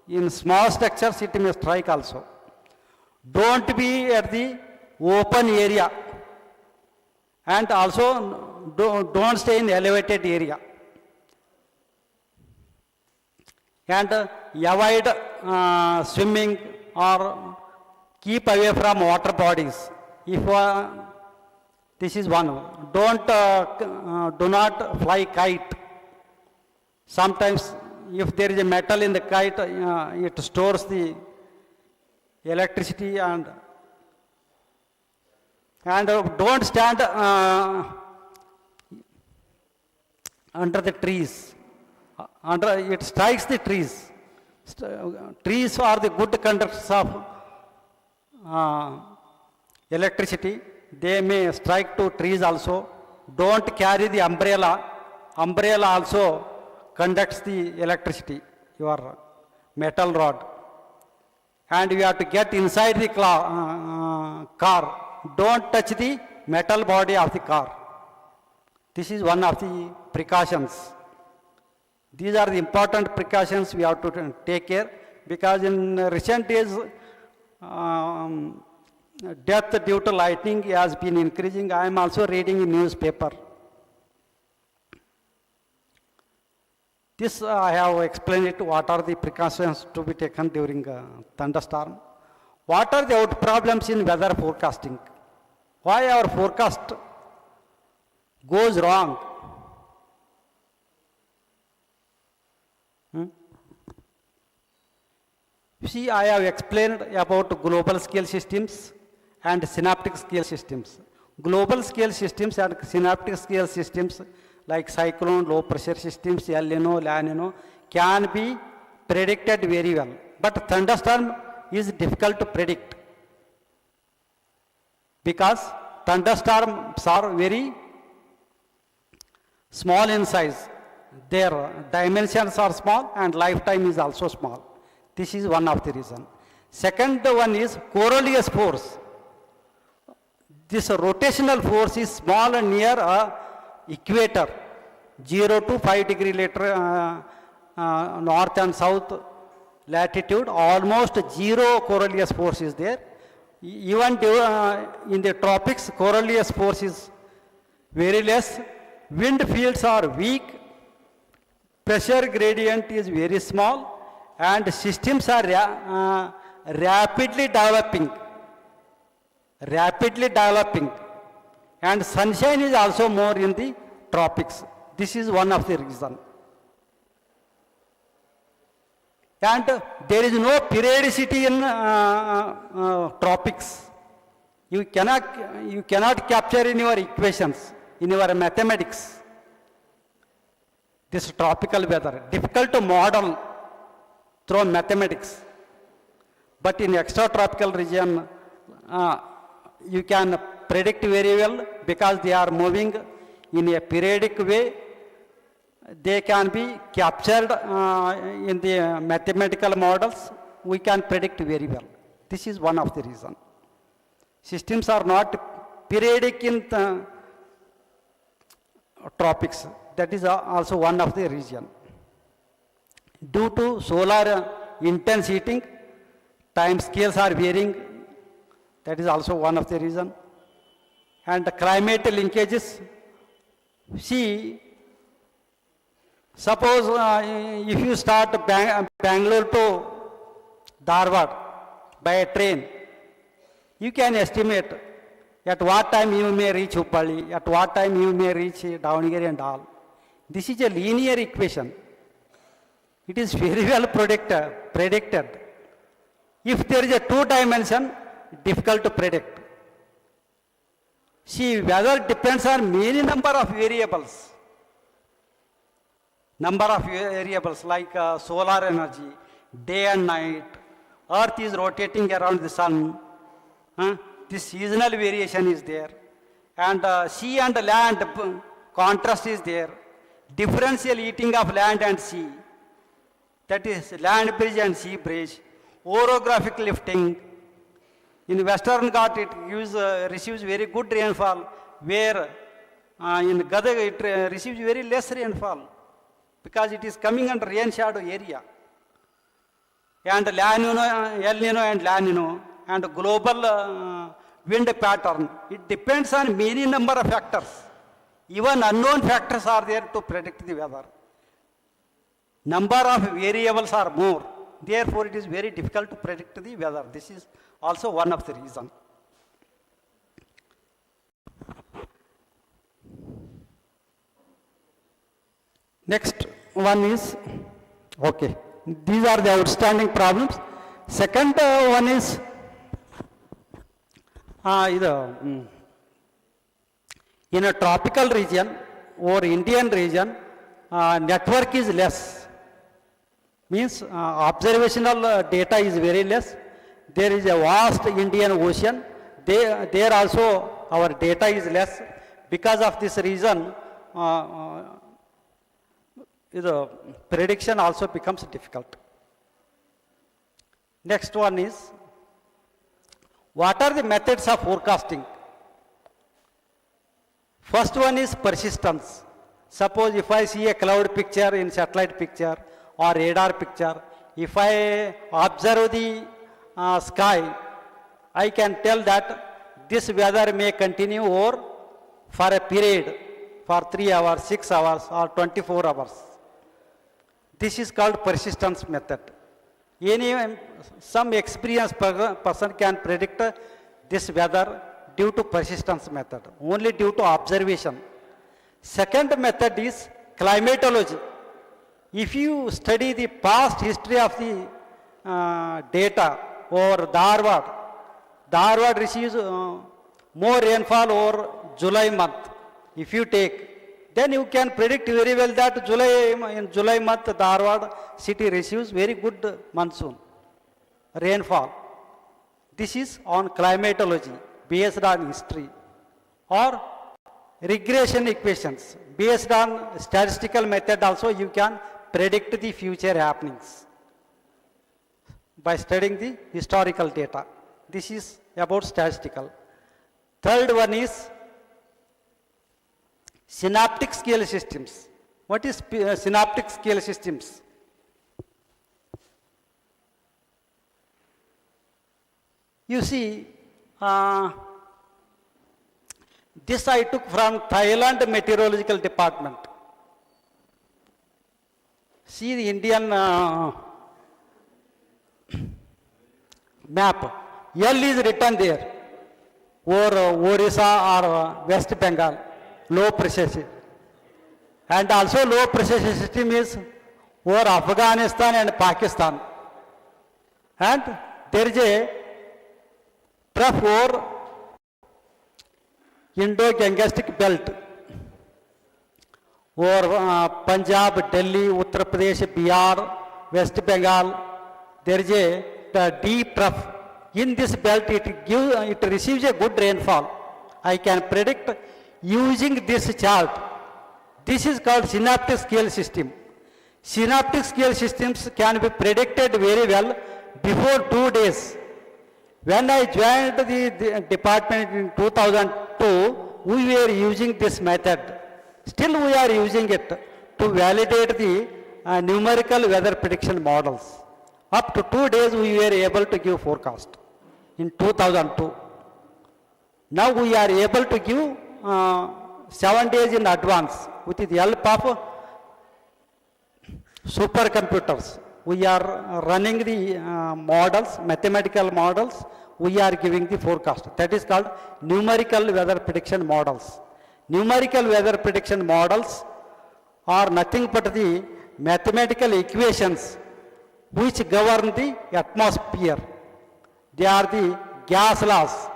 In small structures it may strike also. Don't be at the open area. And also don't stay in elevated area. And avoid swimming or keep away from water bodies. If this is one. Do not fly kite. Sometimes if there is a metal in the kite, it stores the electricity and don't stand under the trees. It strikes the trees. Trees are the good conductors of electricity. They may strike to trees also. Don't carry the umbrella. Umbrella also conducts the electricity, your metal rod. And you have to get inside the car. Don't touch the metal body of the car. This is one of the precautions. These are the important precautions we have to take care, because in recent days, death due to lightning has been increasing. I am also reading in newspaper. This I have explained it, what are the precautions to be taken during thunderstorm. What are the out problems in weather forecasting? Why our forecast goes wrong? See, I have explained about global scale systems and synaptic scale systems. Global scale systems and synaptic scale systems like cyclone, low pressure systems, El Nino, La Nino can be predicted very well. But thunderstorm is difficult to predict, because thunderstorms are very small in size. Their dimensions are small and lifetime is also small. This is one of the reasons. Second one is Coriolis force. This rotational force is small and near a equator, 0 to 5 degree later, north and south latitude, almost zero Coriolis force is there. Even in the tropics, Coriolis force is very less. Wind fields are weak. Pressure gradient is very small. And systems are rapidly developing. And sunshine is also more in the tropics. This is one of the reasons. And there is no periodicity in tropics. You cannot capture in your equations, in your mathematics, this tropical weather. Difficult to model through mathematics. But in extratropical region, you can predict very well, because they are moving in a periodic way. They can be captured in the mathematical models. We can predict very well. This is one of the reasons. Systems are not periodic in the tropics. That is also one of the reasons. Due to solar intense heating, time scales are varying. That is also one of the reasons. And the climate linkages. See, suppose if you start Bangalore to Dharwad by a train, you can estimate at what time you may reach Uppally, at what time you may reach Davangere and all. This is a linear equation. It is very well predicted. If there is a two dimension, difficult to predict. See, weather depends on many number of variables. Number of variables like solar energy, day and night, earth is rotating around the sun, this seasonal variation is there, and sea and land contrast is there, differential heating of land and sea, that is land bridge and sea bridge, orographic lifting. In Western Ghat it receives very good rainfall, where in Gadag it receives very less rainfall, because it is coming under rain shadow area. And El Nino and La Nino and global wind pattern, it depends on many number of factors. Even unknown factors are there to predict the weather. Number of variables are more. Therefore, it is very difficult to predict the weather. This is also one of the reasons. Next one is, okay, these are the outstanding problems. Second one is, in a tropical region or Indian region, network is less. Means observational data is very less. There is a vast Indian Ocean. There also our data is less. Because of this reason, the prediction also becomes difficult. Next one is, what are the methods of forecasting? First one is persistence. Suppose if I see a cloud picture in satellite picture or radar picture, if I observe the sky, I can tell that this weather may continue or for a period for 3 hours, 6 hours or 24 hours. This is called persistence method. Some experienced person can predict this weather due to persistence method, only due to observation. Second method is climatology. If you study the past history of the data or Dharwad receives more rainfall over July month. If you take, then you can predict very well that in July month Dharwad city receives very good monsoon, rainfall. This is on climatology based on history. Or regression equations based on statistical method also you can predict the future happenings by studying the historical data. This is about statistical. Third one is synaptic scale systems. What is synaptic scale systems? You see, this I took from Thailand Meteorological Department. See the Indian map. L is written there, or Orissa or West Bengal, low pressure. And also low pressure system is over Afghanistan and Pakistan. And there is a trough over Indo-Gangetic belt over Punjab, Delhi, Uttar Pradesh, Bihar, West Bengal. There is a deep trough. In this belt, it receives a good rainfall. I can predict using this chart. This is called synaptic scale system. Synaptic scale systems can be predicted very well before 2 days. When I joined the department in 2002, we were using this method. Still we are using it to validate the numerical weather prediction models. Up to 2 days we were able to give forecast in 2002. Now we are able to give 7 days in advance with the help of supercomputers. we are running the models, mathematical models, we are giving the forecast. That is called numerical weather prediction models. Numerical weather prediction models are nothing but the mathematical equations which govern the atmosphere. They are the gas laws,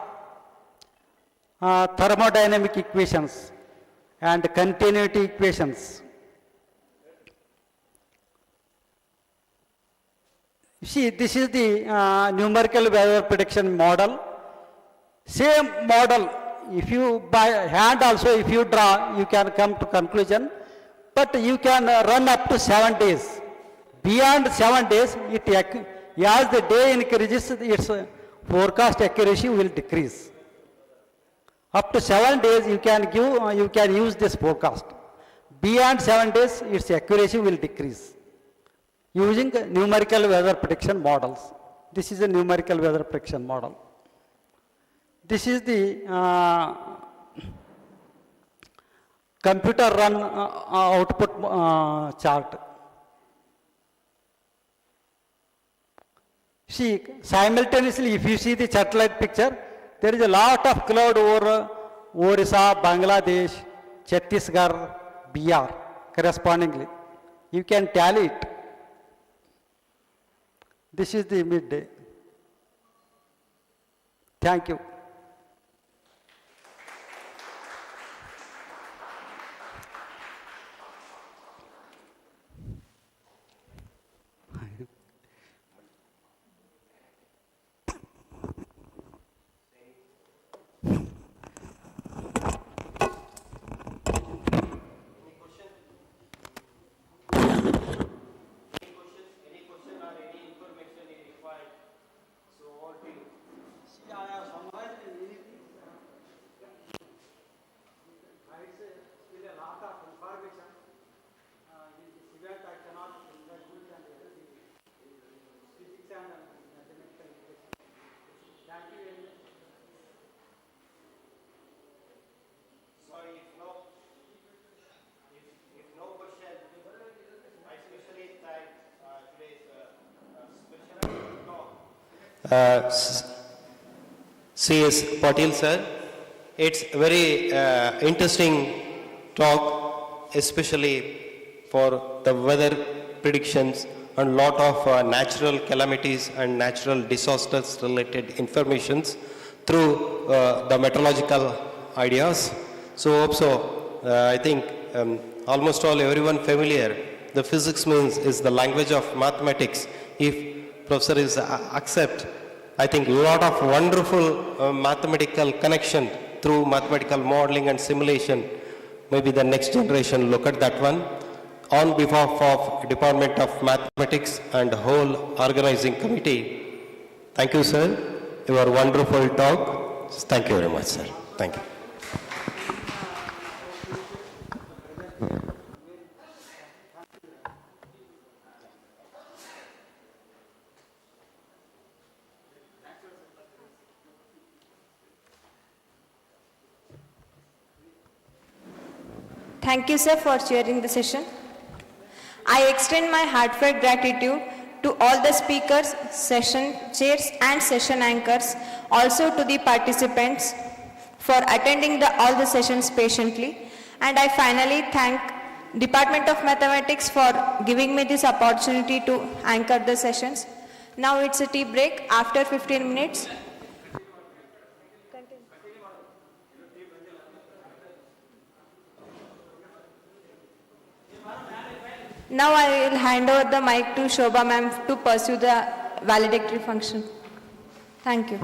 thermodynamic equations, and continuity equations. See, this is the numerical weather prediction model. Same model, if you by hand also, if you draw, you can come to conclusion, but you can run up to 7 days. Beyond 7 days, as the day increases, its forecast accuracy will decrease. Up to 7 days, you can use this forecast. Beyond 7 days, its accuracy will decrease using numerical weather prediction models. This is a numerical weather prediction model. This is the computer run output chart. See, simultaneously, if you see the satellite picture, there is a lot of cloud over Orissa, Bangladesh, Chhattisgarh, Bihar correspondingly. You can tally it. This is the midday. Thank you. C.S. Patil sir, it's very interesting talk, especially for the weather predictions and lot of natural calamities and natural disasters related informations through the meteorological ideas. So also, I think almost everyone familiar, the physics means is the language of mathematics. If professor is accept, I think a lot of wonderful mathematical connection through mathematical modeling and simulation. Maybe the next generation look at that one. On behalf of Department of Mathematics and whole organizing committee, thank you, sir. Your wonderful talk. Thank you very much, sir. Thank you. Thank you, sir, for chairing the session. I extend my heartfelt gratitude to all the speakers, session chairs and session anchors, also to the participants for attending all the sessions patiently. And I finally thank Department of Mathematics for giving me this opportunity to anchor the sessions. Now it's a tea break after 15 minutes. Now I will hand over the mic to Shobha ma'am to pursue the valedictory function. Thank you.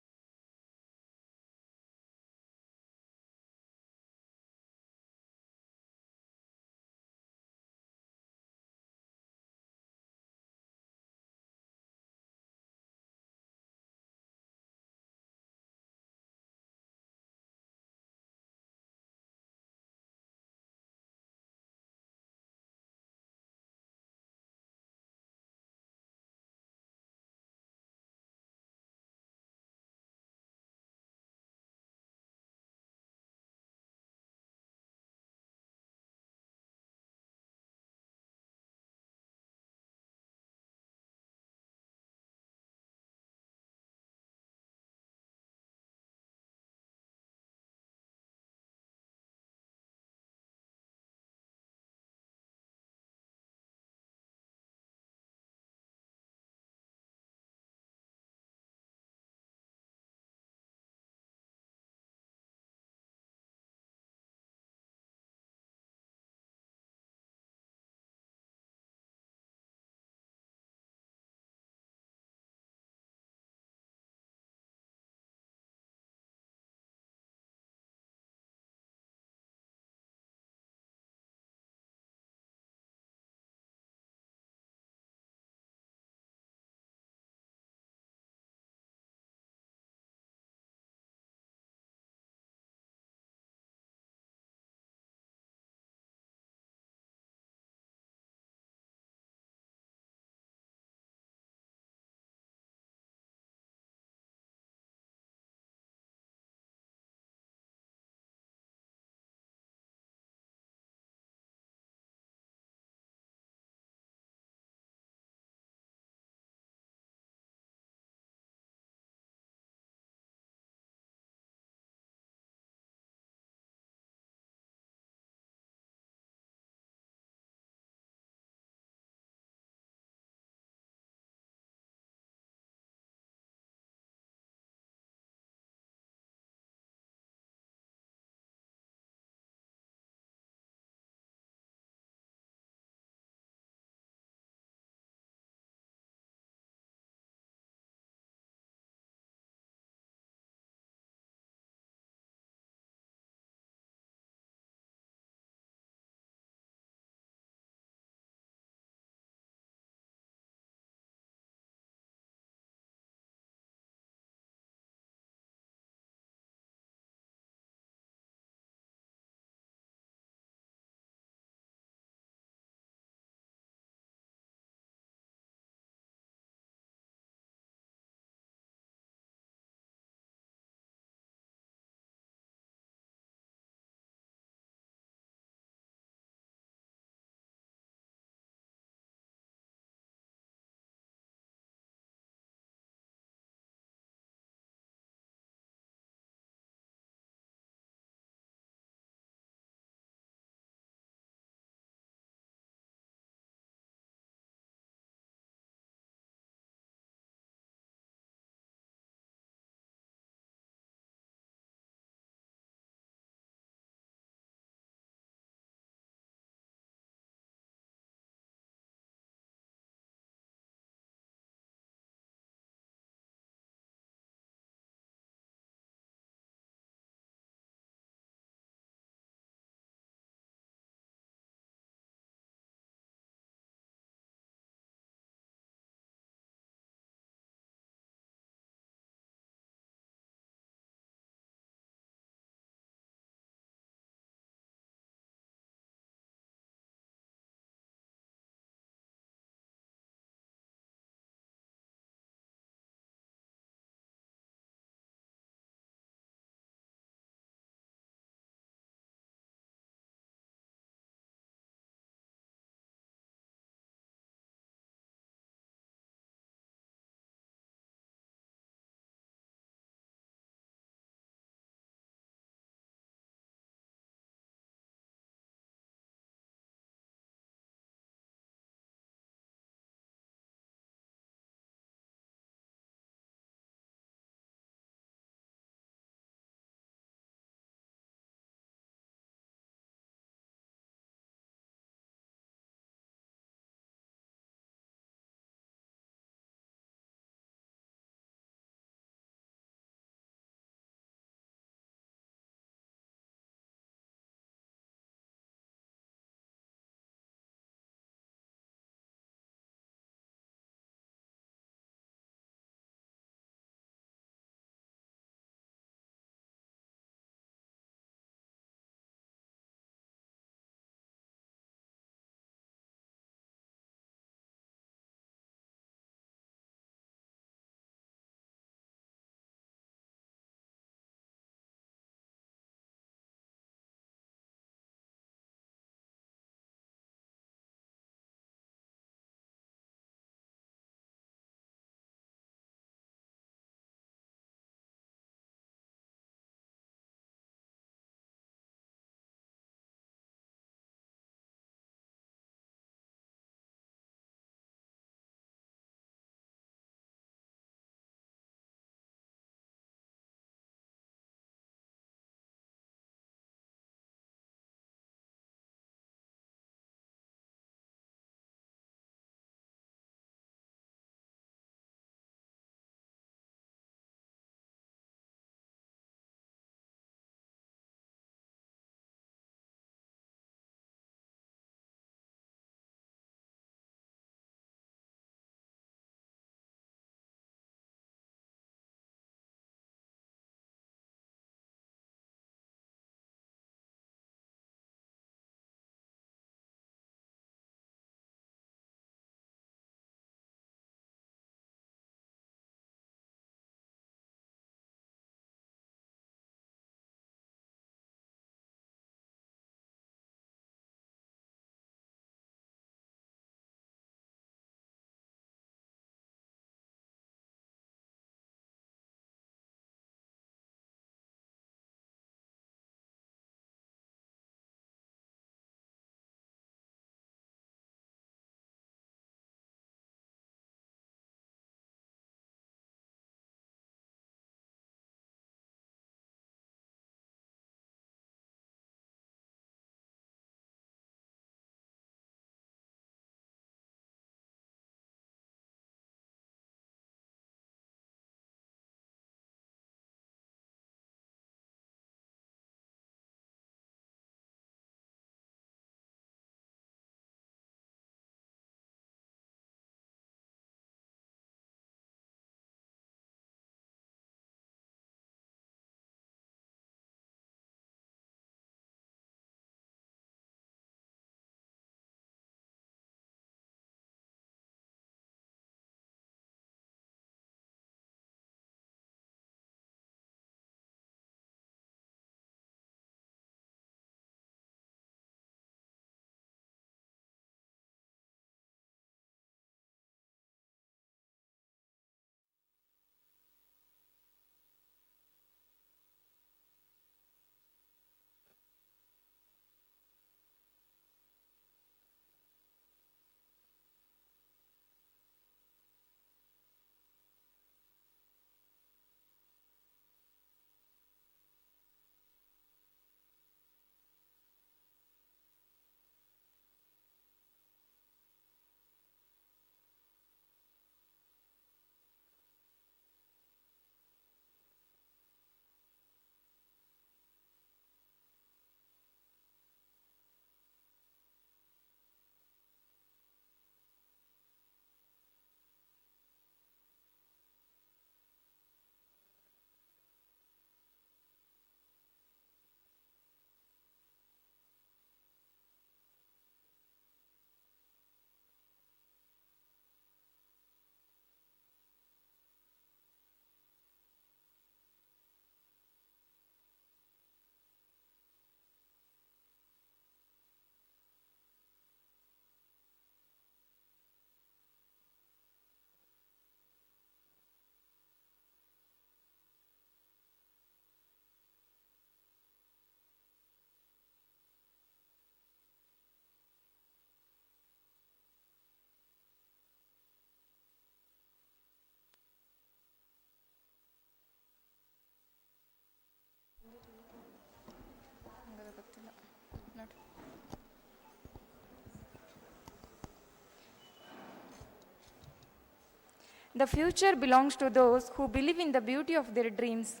The future belongs to those who believe in the beauty of their dreams.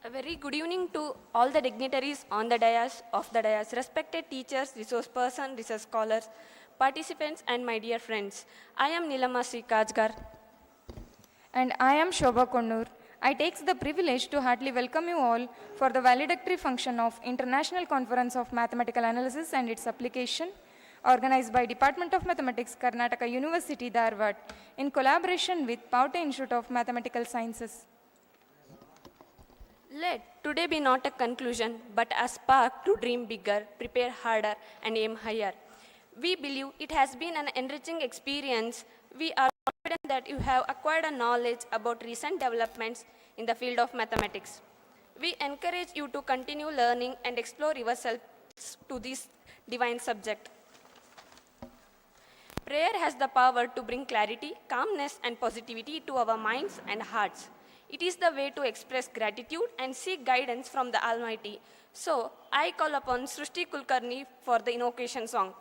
A very good evening to all the dignitaries on the dais, respected teachers, resource persons, research scholars, participants, and my dear friends. I am Nilama Sri Kajgar. And I am Shobha Konnur. I take the privilege to heartily welcome you all for the valedictory function of International Conference of Mathematical Analysis and its Application, organized by Department of Mathematics, Karnataka University, Dharwad, in collaboration with Paute Institute of Mathematical Sciences. Let today be not a conclusion, but a spark to dream bigger, prepare harder, and aim higher. We believe it has been an enriching experience. We are confident that you have acquired a knowledge about recent developments in the field of mathematics. We encourage you to continue learning and explore yourselves to this divine subject. Prayer has the power to bring clarity, calmness, and positivity to our minds and hearts. It is the way to express gratitude and seek guidance from the Almighty. So, I call upon Srushti Kulkarni for the invocation song.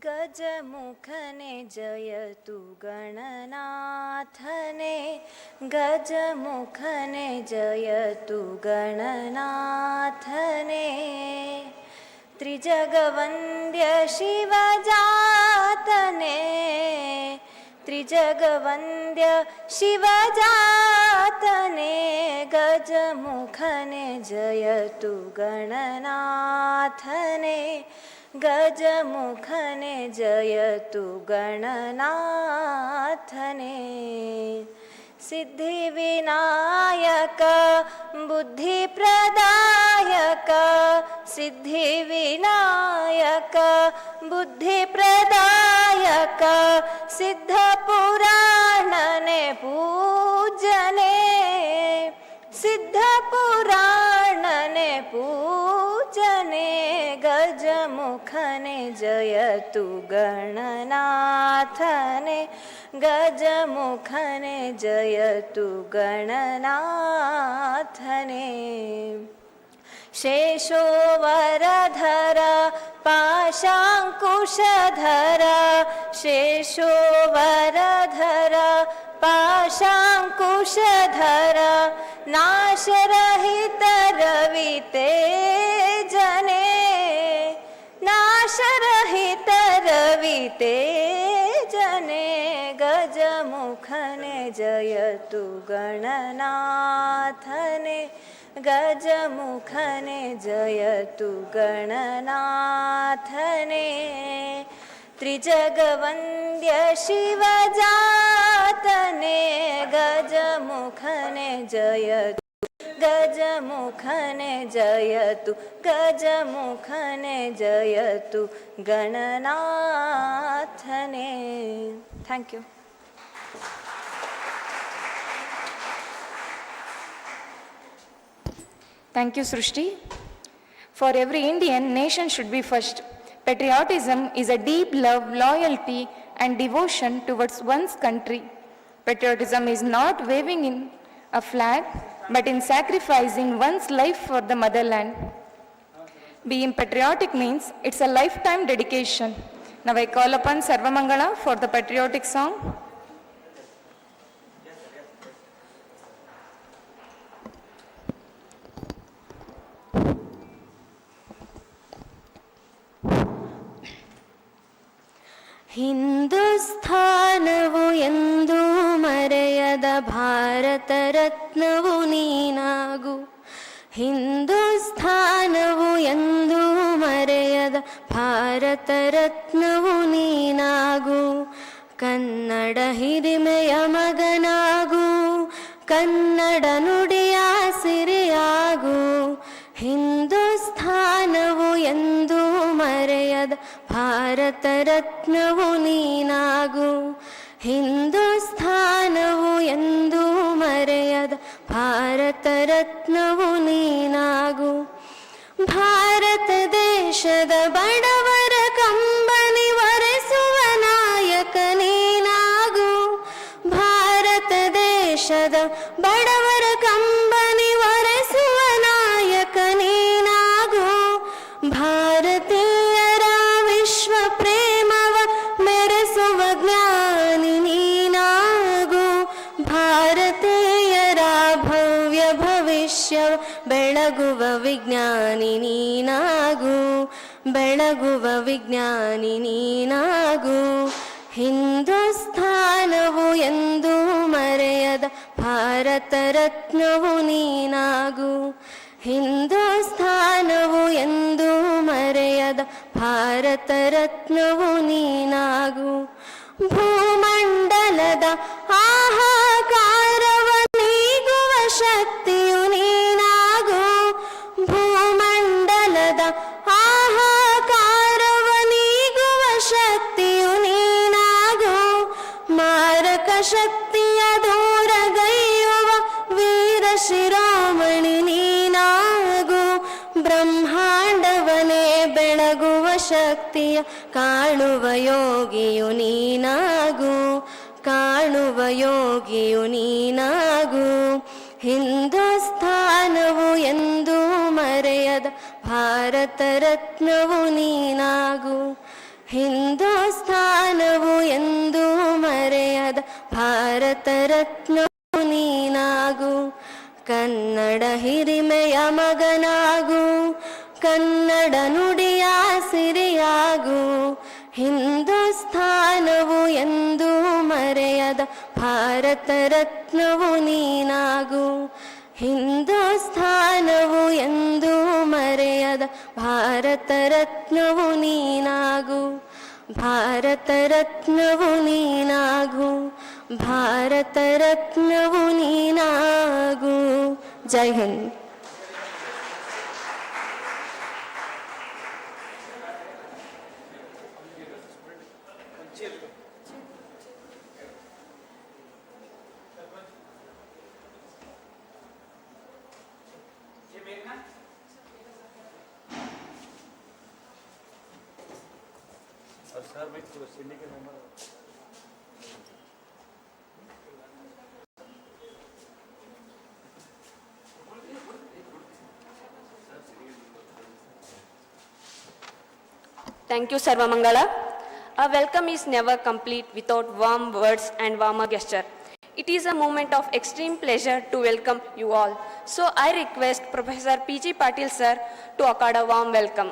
गजमुखने जयतु गणनाथने गजमुखने जयतु गणनाथने त्रिजगवन्द्य शिवजातने त्रिजगवन्द्य शिवजातने गजमुखने जयतु गणनाथने गजमुखने जयतु गणनाथने सिद्धिविनायक बुद्धिप्रदायक सिद्धिविनायक बुद्धिप्रदायक सिद्धपुराणने पूजने सिद्धपुराणने पूजने गजमुखने जयतु गणनाथने गजमुखने जयतु गणनाथने शेषोवरधर पाशाङ्कुशधर शेषोवरधर पाशाङ्कुशधर नाशरहित रवितेजने नाशरहित रवितेजने गजमुखने जयतु गणनाथने गजमुखने जयतु गणनाथने त्रिजगवन्द्य शिवजातने गजमुखने जयतु गजमुखने जयतु गजमुखने जयतु गणनाथने. Thank you. Thank you, Srushti. For every Indian, nation should be first. Patriotism is a deep love, loyalty, and devotion towards one's country. Patriotism is not waving in a flag, but in sacrificing one's life for the motherland. Being patriotic means it's a lifetime dedication. Now I call upon Sarvamangala for the patriotic song. ಹಿಂದುಸ್ಥಾನವು ಎಂದೂ ಮರೆಯದ ಭಾರತ ರತ್ನವು ನೀನಾಗು ಹಿಂದುಸ್ಥಾನವು ಎಂದೂ ಮರೆಯದ ಭಾರತ ರತ್ನವು ನೀನಾಗು ಕನ್ನಡ ಹಿರಿಮೆಯ ಮಗನಾಗು ಕನ್ನಡ ನುಡಿಯ ಸಿರಿಯಾಗು ಹಿಂದುಸ್ಥಾನವು ಎಂದೂ ಮರೆಯದ ಭಾರತ ರತ್ನವು ನೀನಾಗು ಹಿಂದುಸ್ಥಾನವು ಎಂದೂ ಮರೆಯದ ಭಾರತ ರತ್ನವು ನೀನಾಗು ಭಾರತ ದೇಶದ ಬಡವರ ಕಂಬನಿ ಒರೆಸುವ ನಾಯಕ ನೀನಾಗು ಬೆಳಗುವ ವಿಜ್ಞಾನಿ ನೀನಾಗು, ಬೆಳಗುವ ವಿಜ್ಞಾನಿ ನೀನಾಗು. ಹಿಂದೂಸ್ಥಾನವು ಎಂದೂ ಮರೆಯದ ಭಾರತ ರತ್ನವು ನೀನಾಗು, ಹಿಂದೂಸ್ಥಾನವು ಎಂದೂ ಮರೆಯದ ಭಾರತ ರತ್ನವು ನೀನಾಗು. ಭೂಮಂಡಲದ ಹಾಹಾಕಾರವ ನೀಗುವ ಶಕ್ತಿಯು ನೀನಾಗು, ಭೂಮಂಡಲದ ಹಾಹಾಕಾರವ ನೀಗುವ ಶಕ್ತಿಯು ನೀನಾಗು. ಮಾರಕ ಶಕ್ತಿಯ ದೂರಗೈಯುವ ವೀರ ಶಿರೋಮಣಿ ನೀನಾಗು, ಬ್ರಹ್ಮಾಂಡವನೇ ಬೆಳಗುವ ಶಕ್ತಿಯ ಕಾಣುವ ಯೋಗಿಯು ನೀನಾಗು, ಕಾಣುವ ಯೋಗಿಯು ನೀನಾಗು. ಹಿಂದೂಸ್ಥಾನವು ಎಂದೂ ಮರೆಯದ ಭಾರತ ರತ್ನವು ನೀನಾಗು, ಹಿಂದೂಸ್ಥಾನವು ಎಂದೂ ಮರೆಯದ ಭಾರತ ರತ್ನವು ನೀನಾಗು. ಕನ್ನಡ ಹಿರಿಮೆಯ ಮಗನಾಗು, ಕನ್ನಡ ನುಡಿಯ ಸಿರಿಯಾಗು. ಹಿಂದೂಸ್ಥಾನವು ಎಂದೂ ಮರೆಯದ ಭಾರತ ರತ್ನವು ನೀನಾಗು, ಹಿಂದೂಸ್ಥಾನವು ಎಂದೂ ಮರೆಯದ ಭಾರತ ರತ್ನವು ನೀನಾಗು, ಭಾರತ ರತ್ನವು ನೀನಾಗು, ಭಾರತ ರತ್ನವು ನೀನಾಗು. ಜೈ Hind. Thank you, Sarvamangala. A welcome is never complete without warm words and warmer gesture. It is a moment of extreme pleasure to welcome you all. So I request Professor P.G. Patil sir to accord a warm welcome.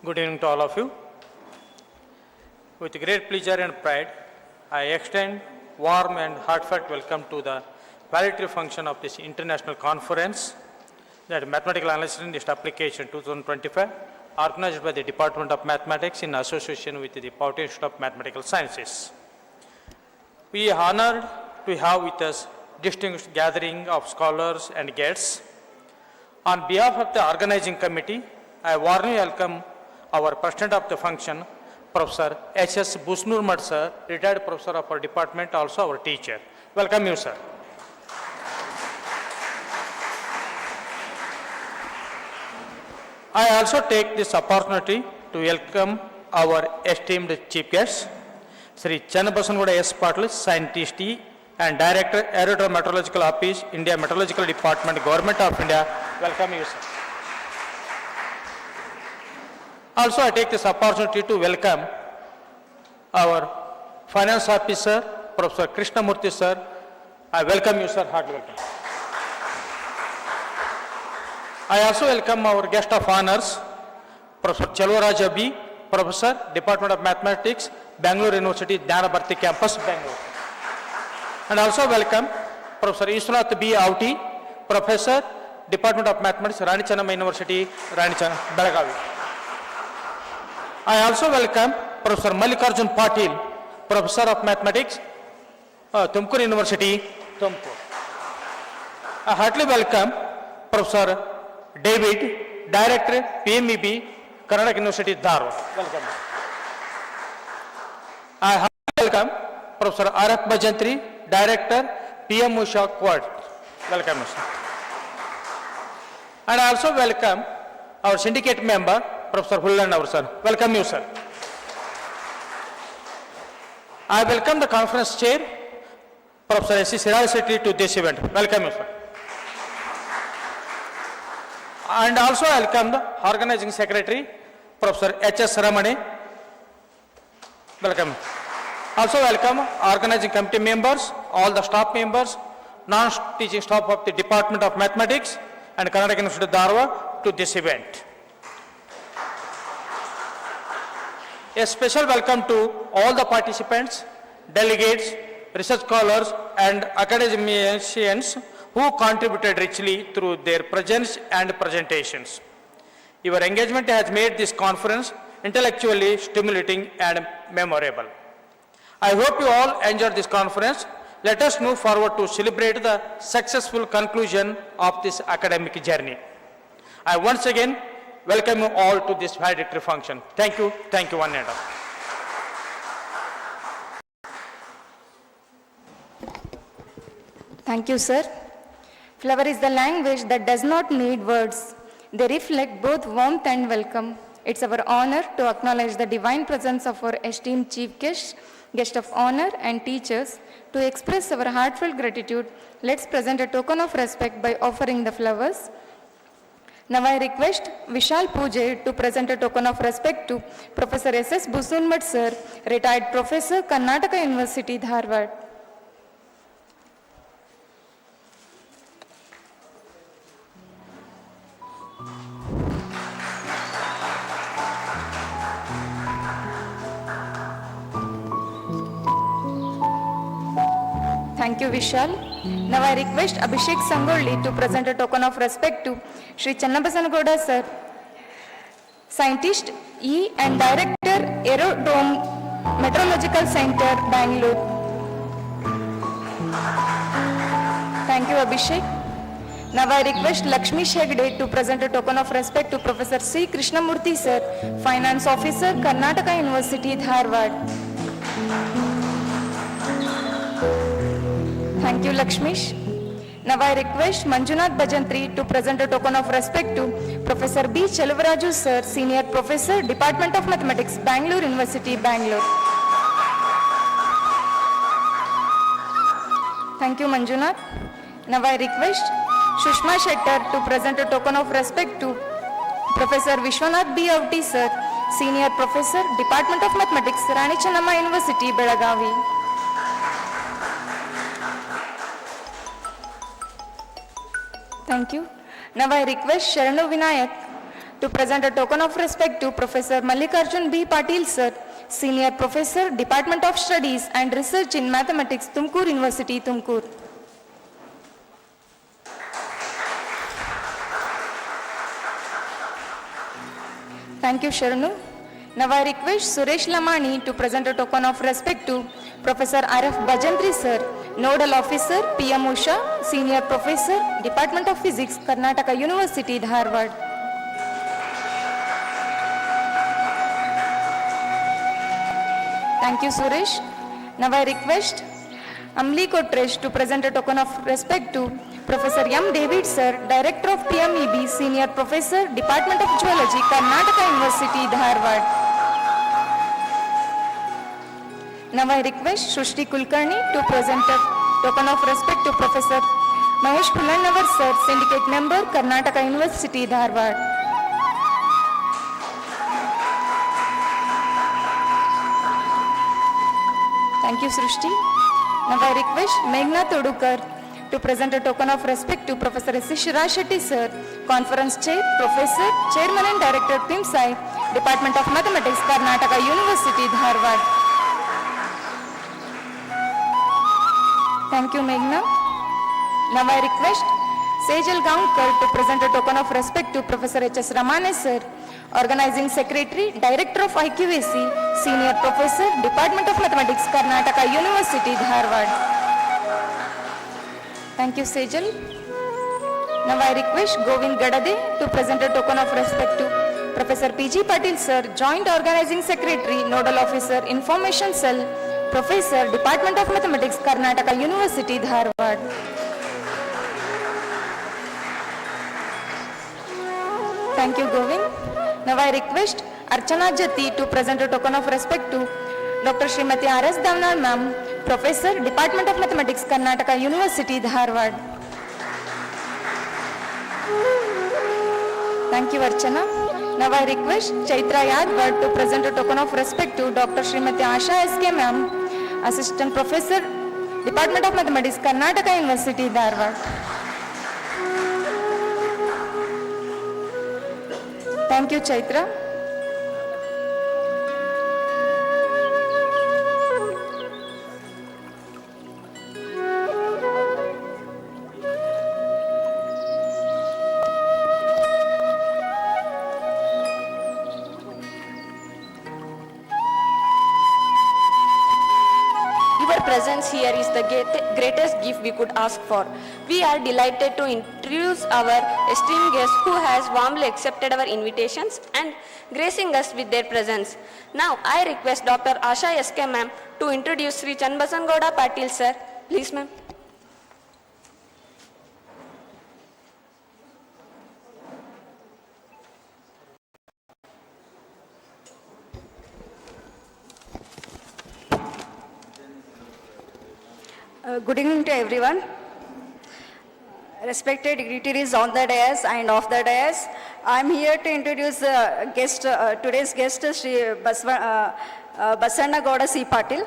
Good evening to all of you. With great pleasure and pride, I extend warm and heartfelt welcome to the valedictory function of this international conference, that Mathematical Analysis and List Application 2025, organized by the Department of Mathematics in association with the Pautin Institute of Mathematical Sciences. We are honored to have with us distinguished gathering of scholars and guests. On behalf of the organizing committee, I warmly welcome our President of the function, Professor H.S. Busnurmad sir, retired professor of our department, also our teacher. Welcome you, sir. I also take this opportunity to welcome our esteemed chief guests, Sri Channabasangoda S. Patil, Scientist and Director, Aerodrome Meteorological Office, India Meteorological Department, Government of India. Welcome you, sir. Also, I take this opportunity to welcome our Finance Officer, Professor Krishnamurthy sir. I welcome you, sir. Heartily welcome. I also welcome our guest of honors, Professor Chelvaraj B., Professor, Department of Mathematics, Bangalore University, Dhanabharti Campus, Bangalore. And also welcome Professor Ishwanath B. Auti, Professor, Department of Mathematics, Rani Channamma University, Belagavi. I also welcome Professor Mallikarjun Patil, Professor of Mathematics, Tumkur University, Tumkur. I heartily welcome Professor David, Director, PMEB, Karnatak University, Dharwad. Welcome. I heartily welcome Professor R.F. Bajantri, Director, PM Usha Quad. Welcome, sir. And I also welcome our syndicate member, Professor Hullan, our sir. Welcome you, sir. I welcome the conference chair, Professor S.C. Siraj Secretary, to this event. Welcome you, sir. And also I welcome the organizing secretary, Professor H.S. Ramane, Welcome. Also welcome organizing committee members, all the staff members, non-teaching staff of the Department of Mathematics and Karnatak University Dharwad to this event. A special welcome to all the participants, delegates, research scholars and academicians who contributed richly through their presence and presentations. Your engagement has made this conference intellectually stimulating and memorable. I hope you all enjoyed this conference. Let us move forward to celebrate the successful conclusion of this academic journey. I once again welcome you all to this valedictory function. Thank you one and all. Thank you, sir. Flower is the language that does not need words. They reflect both warmth and welcome. It's our honor to acknowledge the divine presence of our esteemed chief guest of honor and teachers. To express our heartfelt gratitude, let's present a token of respect by offering the flowers. Now I request Vishal Pujay to present a token of respect to Professor S.S. Busunmat sir, retired professor, Karnataka University, Dharwad. Thank you, Vishal. Now I request Abhishek Sangolli to present a token of respect to Shri Channabasanagoda sir, Scientist E and Director Aerodrome Meteorological Center, Bangalore. Thank you, Abhishek. Now I request Lakshmi Shegde to present a token of respect to Professor C. Krishnamurthy sir, Finance Officer, Karnataka University, Dharwad. Thank you, Lakshmish. Now I request Manjunath Bajantri to present a token of respect to Professor B. Chelavaraju sir, Senior Professor, Department of Mathematics, Bangalore University, Bangalore. Thank you, Manjunath. Now I request Shushma Shettar to present a token of respect to Professor Vishwanath B. Avti sir, Senior Professor, Department of Mathematics, Rani Channamma University, Belagavi. Thank you. Now I request Sharanu Vinayak to present a token of respect to Professor Mallikarjun B. Patil sir, Senior Professor, Department of Studies and Research in Mathematics, Tumkur University, Tumkur. Thank you, Sharanu. Now I request Suresh Lamani to present a token of respect to Professor R.F. Bajantri sir, Nodal Officer, PM Usha, Senior Professor, Department of Physics, Karnataka University, Dharwad. Thank you, Suresh. Now I request Amli Kotresh to present a token of respect to Professor M. David sir, Director of PMEB, Senior Professor, Department of Geology, Karnataka University, Dharwad. Now I request Shushti Kulkarni to present a token of respect to Professor Mahesh Pullannavar sir, Syndicate Member, Karnataka University, Dharwad. Thank you, Srushti. Now I request Meghna Todukar to present a token of respect to Professor S. Shiraj Shetty sir, Conference Chair, Professor, Chairman and Director, PIMSI, Department of Mathematics, Karnataka University, Dharwad. Thank you, Meghna. Now I request Sejal Gaunkar to present a token of respect to Professor H.S. Ramane sir, Organizing Secretary, Director of IQAC, Senior Professor, Department of Mathematics, Karnataka University, Dharwad. Thank you, Sejal. Now I request Govind Gadade to present a token of respect to Professor P.G. Patil sir, Joint Organizing Secretary, Nodal Officer, Information Cell, Professor, Department of Mathematics, Karnataka University, Dharwad. Thank you, Govind. Now I request Archana Jati to present a token of respect to Dr. Srimati R.S. Davnar ma'am, Professor, Department of Mathematics, Karnataka University, Dharwad. Thank you, Archana. Now I request Chaitra Yadwad to present a token of respect to Dr. Srimati Asha S.K. Ma'am, Assistant Professor, Department of Mathematics, Karnataka University, Dharwad. Thank you, Chaitra. Your presence here is the greatest gift we could ask for. We are delighted to introduce our esteemed guest who has warmly accepted our invitations and gracing us with their presence. Now, I request Dr. Asha S.K. Ma'am to introduce Sri Chanbasangoda Patil sir. Please, ma'am. Good evening to everyone. Respected dignitaries on the dais and off the dais, I am here to introduce today's guest, Sri Basanna Gowda C. Patil.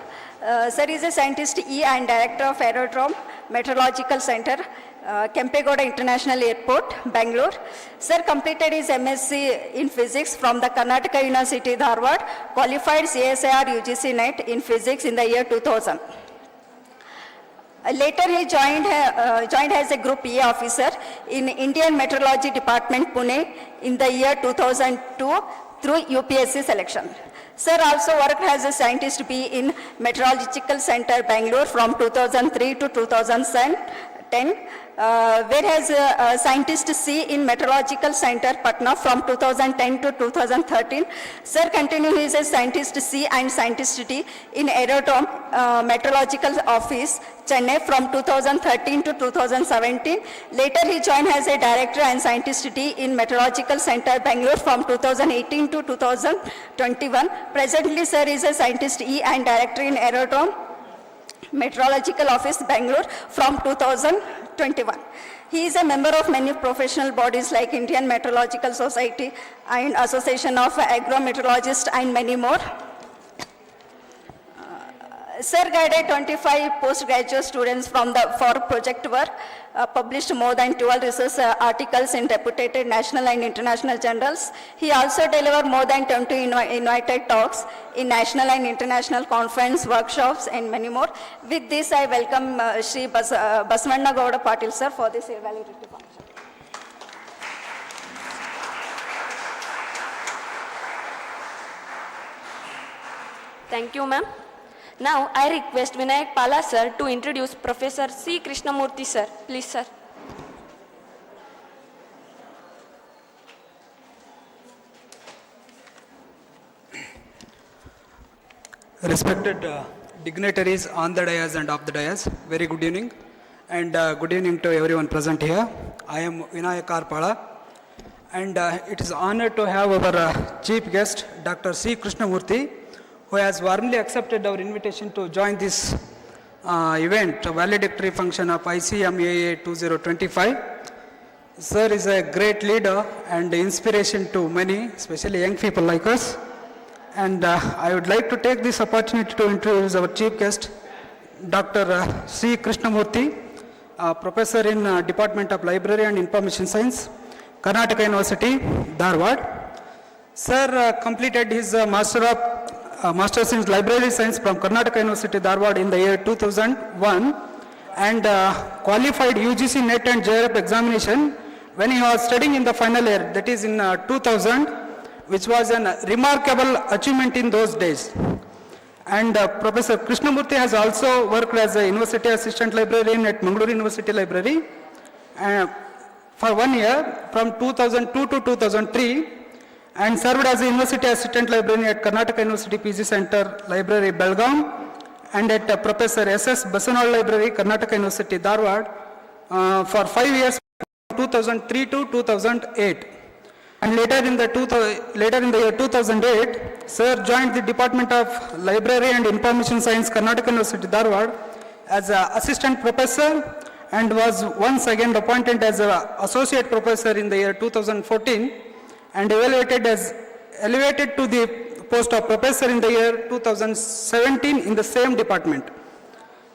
Sir is a scientist E and Director of Aerodrome Meteorological Center, Kempegowda International Airport, Bangalore. Sir completed his MSc in Physics from the Karnataka University, Dharwad, qualified CSIR UGC NET in Physics in the year 2000. Later he joined as a Group A officer in Indian Meteorology Department, Pune in the year 2002 through UPSC selection. Sir also worked as a scientist B in Meteorological Center, Bangalore from 2003 to 2010, whereas scientist C in Meteorological Center, Patna from 2010 to 2013. Sir continued as a scientist C and scientist D in Aerodrome Meteorological Office, Chennai from 2013 to 2017. Later he joined as a director and scientist D in Meteorological Center, Bangalore from 2018 to 2021. Presently, sir is a scientist E and director in Aerodrome Meteorological Office, Bangalore from 2021. He is a member of many professional bodies like Indian Meteorological Society and Association of Agrometeorologists and many more. Sir guided 25 postgraduate students for project work, published more than 12 research articles in reputed national and international journals. He also delivered more than 20 invited talks in national and international conference, workshops, and many more. With this, I welcome Sri Basanna Gowda Patil sir for this evaluative function. Thank you, ma'am. Now, I request Vinayak Pala sir to introduce Professor C. Krishnamurthy sir. Please, sir. Respected dignitaries on the dais and off the dais, very good evening, and good evening to everyone present here. I am Vinayak Pala, and it is an honor to have our chief guest, Dr. C. Krishnamurthy, who has warmly accepted our invitation to join this event, a valedictory function of ICMAA-2025. Sir is a great leader and inspiration to many, especially young people like us. And I would like to take this opportunity to introduce our chief guest, Dr. C. Krishnamurthy, Professor in Department of Library and Information Science, Karnataka University, Dharwad. Sir completed his Master's in Library Science from Karnataka University, Dharwad in the year 2001 and qualified UGC NET and JRF examination when he was studying in the final year, that is in 2000, which was a remarkable achievement in those days. And Professor Krishnamurthy has also worked as a University Assistant Librarian at Mangalore University Library for 1 year from 2002 to 2003 and served as a University Assistant Librarian at Karnataka University PG Center Library, Belgaum, and at Professor S.S. Basanol Library, Karnataka University, Dharwad, for 5 years, 2003 to 2008. And later in the year 2008, Sir joined the Department of Library and Information Science, Karnataka University, Dharwad, as an Assistant Professor and was once again appointed as an Associate Professor in the year 2014. and elevated to the post of professor in the year 2017 in the same department.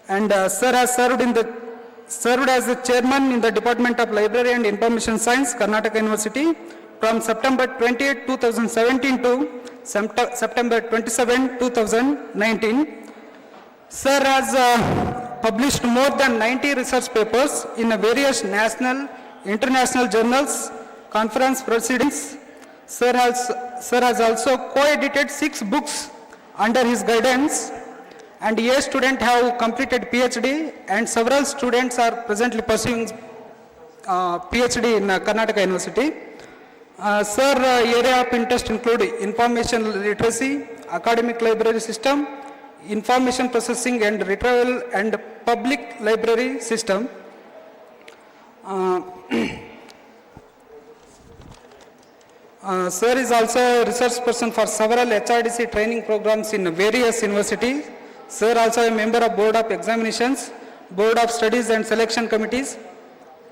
And sir has served as the chairman in the Department of Library and Information Science, Karnataka University, from September 28, 2017 to September 27, 2019. Sir has published more than 90 research papers in various national, international journals, conference proceedings. Sir has also co-edited 6 books under his guidance, and 8 students have completed PhD, and several students are presently pursuing PhD in Karnataka University. Sir, area of interest include information literacy, academic library system, information processing and retrieval, and public library system. Sir is also a research person for several HRDC training programs in various universities. Sir also a member of Board of Examinations, Board of Studies and Selection Committees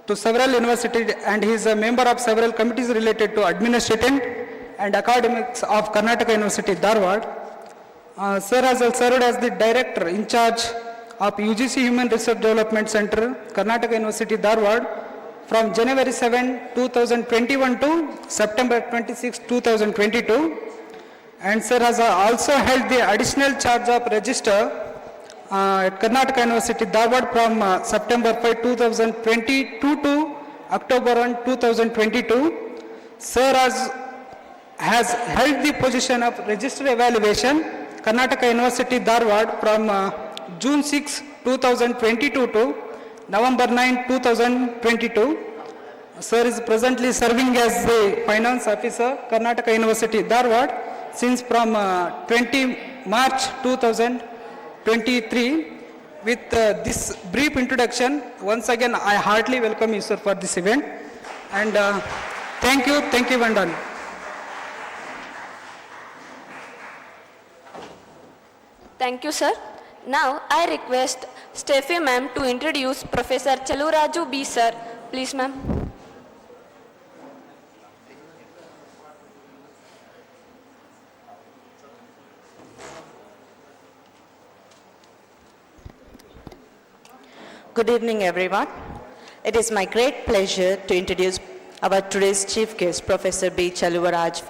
to several universities, and he is a member of several committees related to administration and academics of Karnataka University, Dharwad. Sir has served as the director in charge of UGC Human Research Development Center, Karnataka University, Dharwad, from January 7, 2021 to September 26, 2022. And sir has also held the additional charge of register at Karnataka University, Dharwad, from September 5, 2022 to October 1, 2022. Sir has held the position of Register Evaluation, Karnataka University, Dharwad, from June 6, 2022 to November 9, 2022. Sir is presently serving as the Finance Officer, Karnataka University, Dharwad, since from 20 March 2023. With this brief introduction, once again I heartily welcome you, sir, for this event. And thank you, Vandan. Thank you, sir. Now I request Steffi ma'am to introduce Professor Cheluraju B. sir. Please, ma'am. Good evening, everyone. It is my great pleasure to introduce our today's chief guest, Professor B. Cheluraju.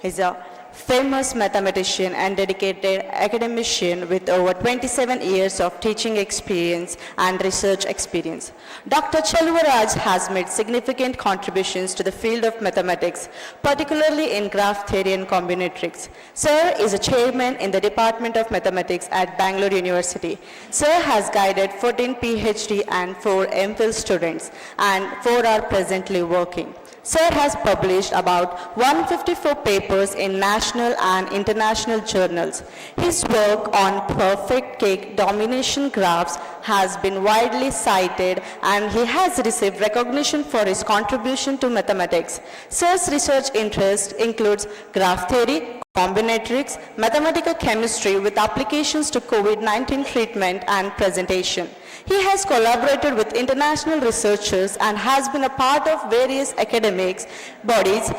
He's a famous mathematician and dedicated academician with over 27 years of teaching experience and research experience. Dr. Cheluraju has made significant contributions to the field of mathematics, particularly in graph theory and combinatorics. Sir is a chairman in the Department of Mathematics at Bangalore University. Sir has guided 14 PhD and 4 MPhil students, and 4 are presently working. Sir has published about 154 papers in national and international journals. His work on perfect cake domination graphs has been widely cited, and he has received recognition for his contribution to mathematics. Sir's research interest includes graph theory, combinatorics, mathematical chemistry with applications to COVID-19 treatment and presentation. He has collaborated with international researchers and has been a part of various academic bodies,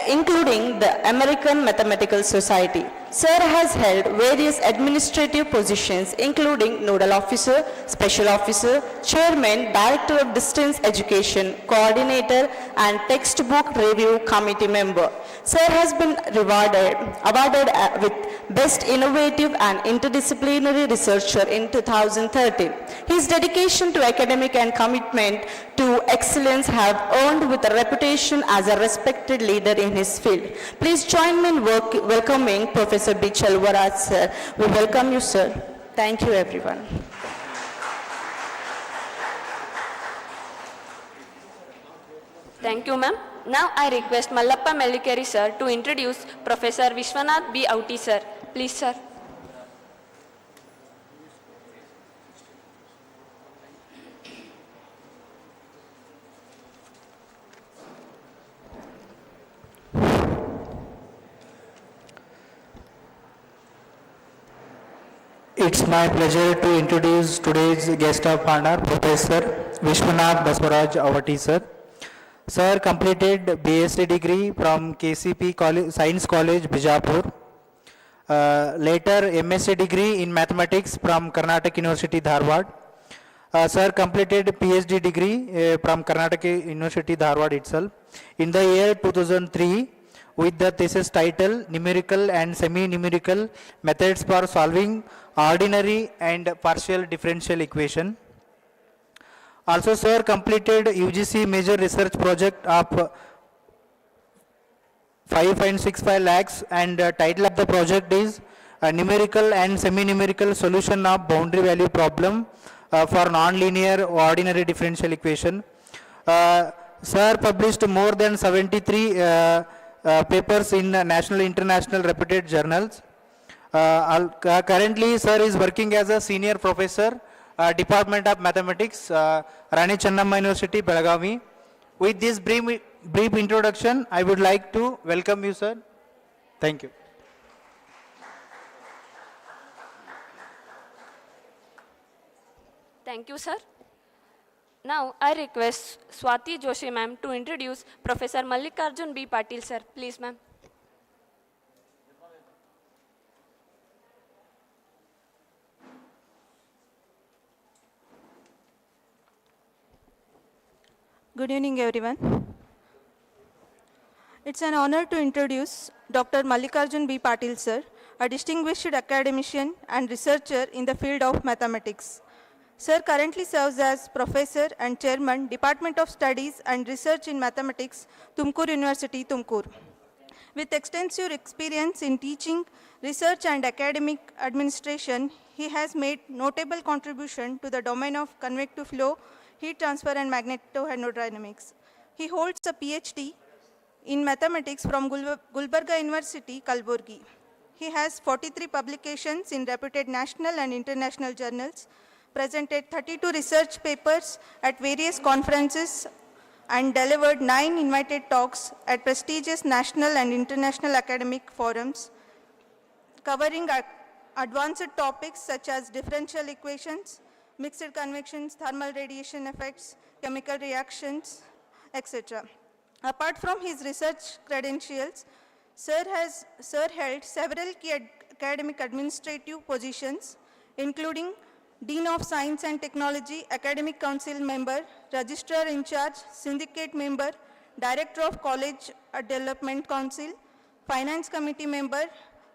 including the American Mathematical Society. Sir has held various administrative positions, including Nodal Officer, Special Officer, Chairman, Director of Distance Education, Coordinator, and Textbook Review Committee member. Sir has been awarded with Best Innovative and Interdisciplinary Researcher in 2013. His dedication to academic and commitment to excellence have earned with a reputation as a respected leader in his field. Please join me in welcoming Professor B. Cheluraju, sir. We welcome you, sir. Thank you, everyone. Thank you, ma'am. Now I request Mallappa Mellikeri sir to introduce Professor Vishwanath B. Outi sir. Please, sir. It's my pleasure to introduce today's guest of honor, Professor Vishwanath Baswaraj Avati sir. Sir completed BSc degree from KCP College, Science College, Bijapur. Later MSc degree in mathematics from Karnatak University, Dharwad. Sir completed PhD degree from Karnataka University, Dharwad itself in the year 2003 with the thesis title Numerical and Semi-Numerical Methods for Solving Ordinary and Partial Differential Equation. Also, sir completed UGC major research project of 5.65 lakhs and title of the project is Numerical and Semi-Numerical Solution of Boundary Value Problem for Non-Linear Ordinary Differential Equation. Sir published more than 73 papers in national international reputed journals. Currently, sir is working as a senior professor, Department of Mathematics, Rani Channamma University, Belagavi. With this brief introduction, I would like to welcome you, sir. Thank you. Thank you, sir. Now, I request Swati Joshi ma'am to introduce Professor Mallikarjun B. Patil, sir. Please, ma'am. Good evening, everyone. It's an honor to introduce Dr. Mallikarjun B. Patil, sir, a distinguished academician and researcher in the field of mathematics. Sir currently serves as Professor and Chairman, Department of Studies and Research in Mathematics, Tumkur University, Tumkur. With extensive experience in teaching, research and academic administration, he has made notable contribution to the domain of convective flow, heat transfer and magnetohydrodynamics. He holds a PhD in mathematics from Gulbarga University, Kalburgi. He has 43 publications in reputed national and international journals, presented 32 research papers at various conferences, and delivered 9 invited talks at prestigious national and international academic forums, covering advanced topics such as differential equations, mixed convections, thermal radiation effects, chemical reactions, etc. Apart from his research credentials, Sir held several key academic administrative positions, including Dean of Science and Technology, Academic Council member, Registrar in Charge, Syndicate member, Director of College Development Council, Finance Committee member,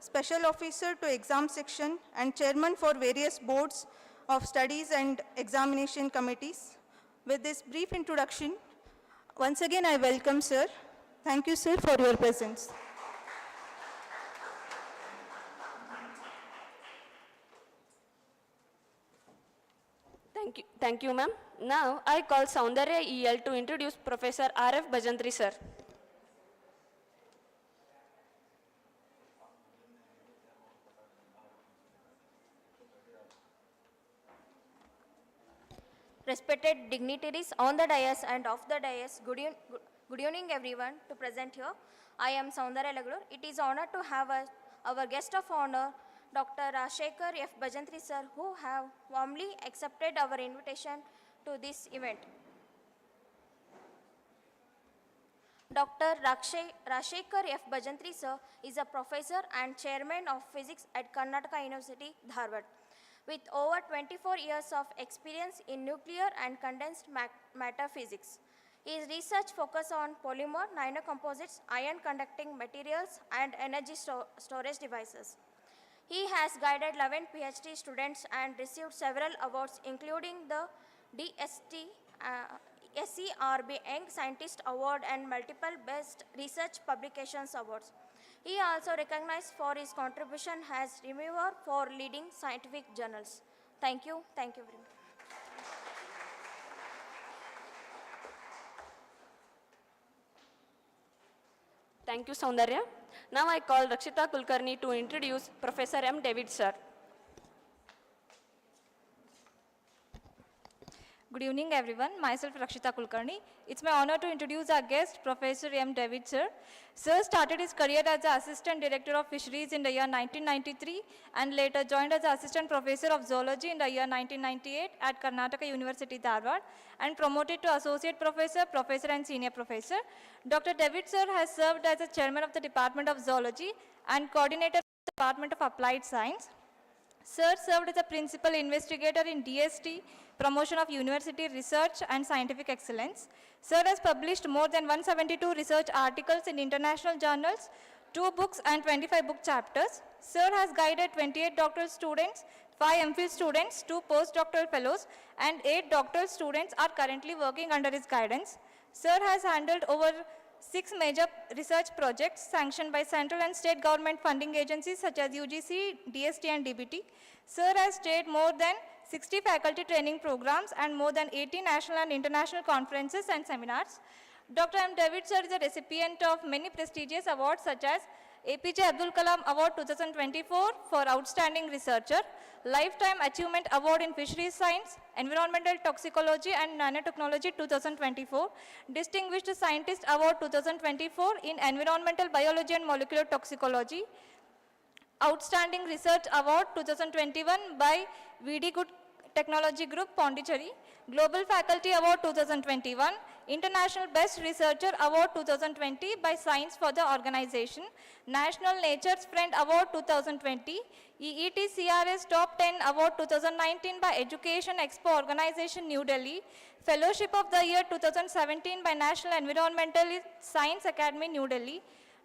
Special Officer to Exam Section, and Chairman for various boards of studies and examination committees. With this brief introduction, once again I welcome Sir. Thank you, Sir, for your presence. Thank you, ma'am. Now, I call Soundarya EL to introduce Professor R.F. Bajantri, sir. Respected dignitaries on the dais and off the dais, good evening everyone to present here. I am Soundarya Laglur. It is honor to have our guest of honor, Dr. Rajshekhar F. Bajantri sir, who have warmly accepted our invitation to this event. Dr. Rajshekhar F. Bajantri sir is a professor and chairman of physics at Karnataka University, Dharwad. With over 24 years of experience in nuclear and condensed matter physics. His research focuses on polymer, nanocomposites, ion-conducting materials, and energy storage devices. He has guided 11 PhD students and received several awards, including the SERB Young Scientist Award and multiple Best Research Publications Awards. He also recognized for his contribution as reviewer for leading scientific journals. Thank you. Thank you very much. Thank you, Soundarya. Now I call Rakshita Kulkarni to introduce Professor M. David, sir. Good evening, everyone. Myself, Rakshita Kulkarni. It's my honor to introduce our guest, Professor M. David, sir. Sir started his career as the Assistant Director of Fisheries in the year 1993 and later joined as the Assistant Professor of Zoology in the year 1998 at Karnataka University, Dharwad, and promoted to Associate Professor, Professor, and Senior Professor. Dr. David, sir, has served as the Chairman of the Department of Zoology and Coordinator of the Department of Applied Science. Sir served as a principal investigator in DST, promotion of university research and scientific excellence. Sir has published more than 172 research articles in international journals, 2 books and 25 book chapters. Sir has guided 28 doctoral students, 5 MPhil students, 2 postdoctoral fellows, and 8 doctoral students are currently working under his guidance. Sir has handled over 6 major research projects sanctioned by central and state government funding agencies such as UGC, DST and DBT. Sir has stayed more than 60 faculty training programs and more than 80 national and international conferences and seminars. Dr. M. David, sir, is a recipient of many prestigious awards such as APJ Abdul Kalam Award 2024 for Outstanding Researcher, Lifetime Achievement Award in Fisheries Science, Environmental Toxicology and Nanotechnology 2024, Distinguished Scientist Award 2024 in Environmental Biology and Molecular Toxicology, Outstanding Research Award 2021 by VD Good Technology Group, Pondicherry, Global Faculty Award 2021, International Best Researcher Award 2020 by Science for the Organization, National Nature's Friend Award 2020, EET CRS Top 10 Award 2019 by Education Expo Organization, New Delhi, Fellowship of the Year 2017 by National Environmental Science Academy, New Delhi,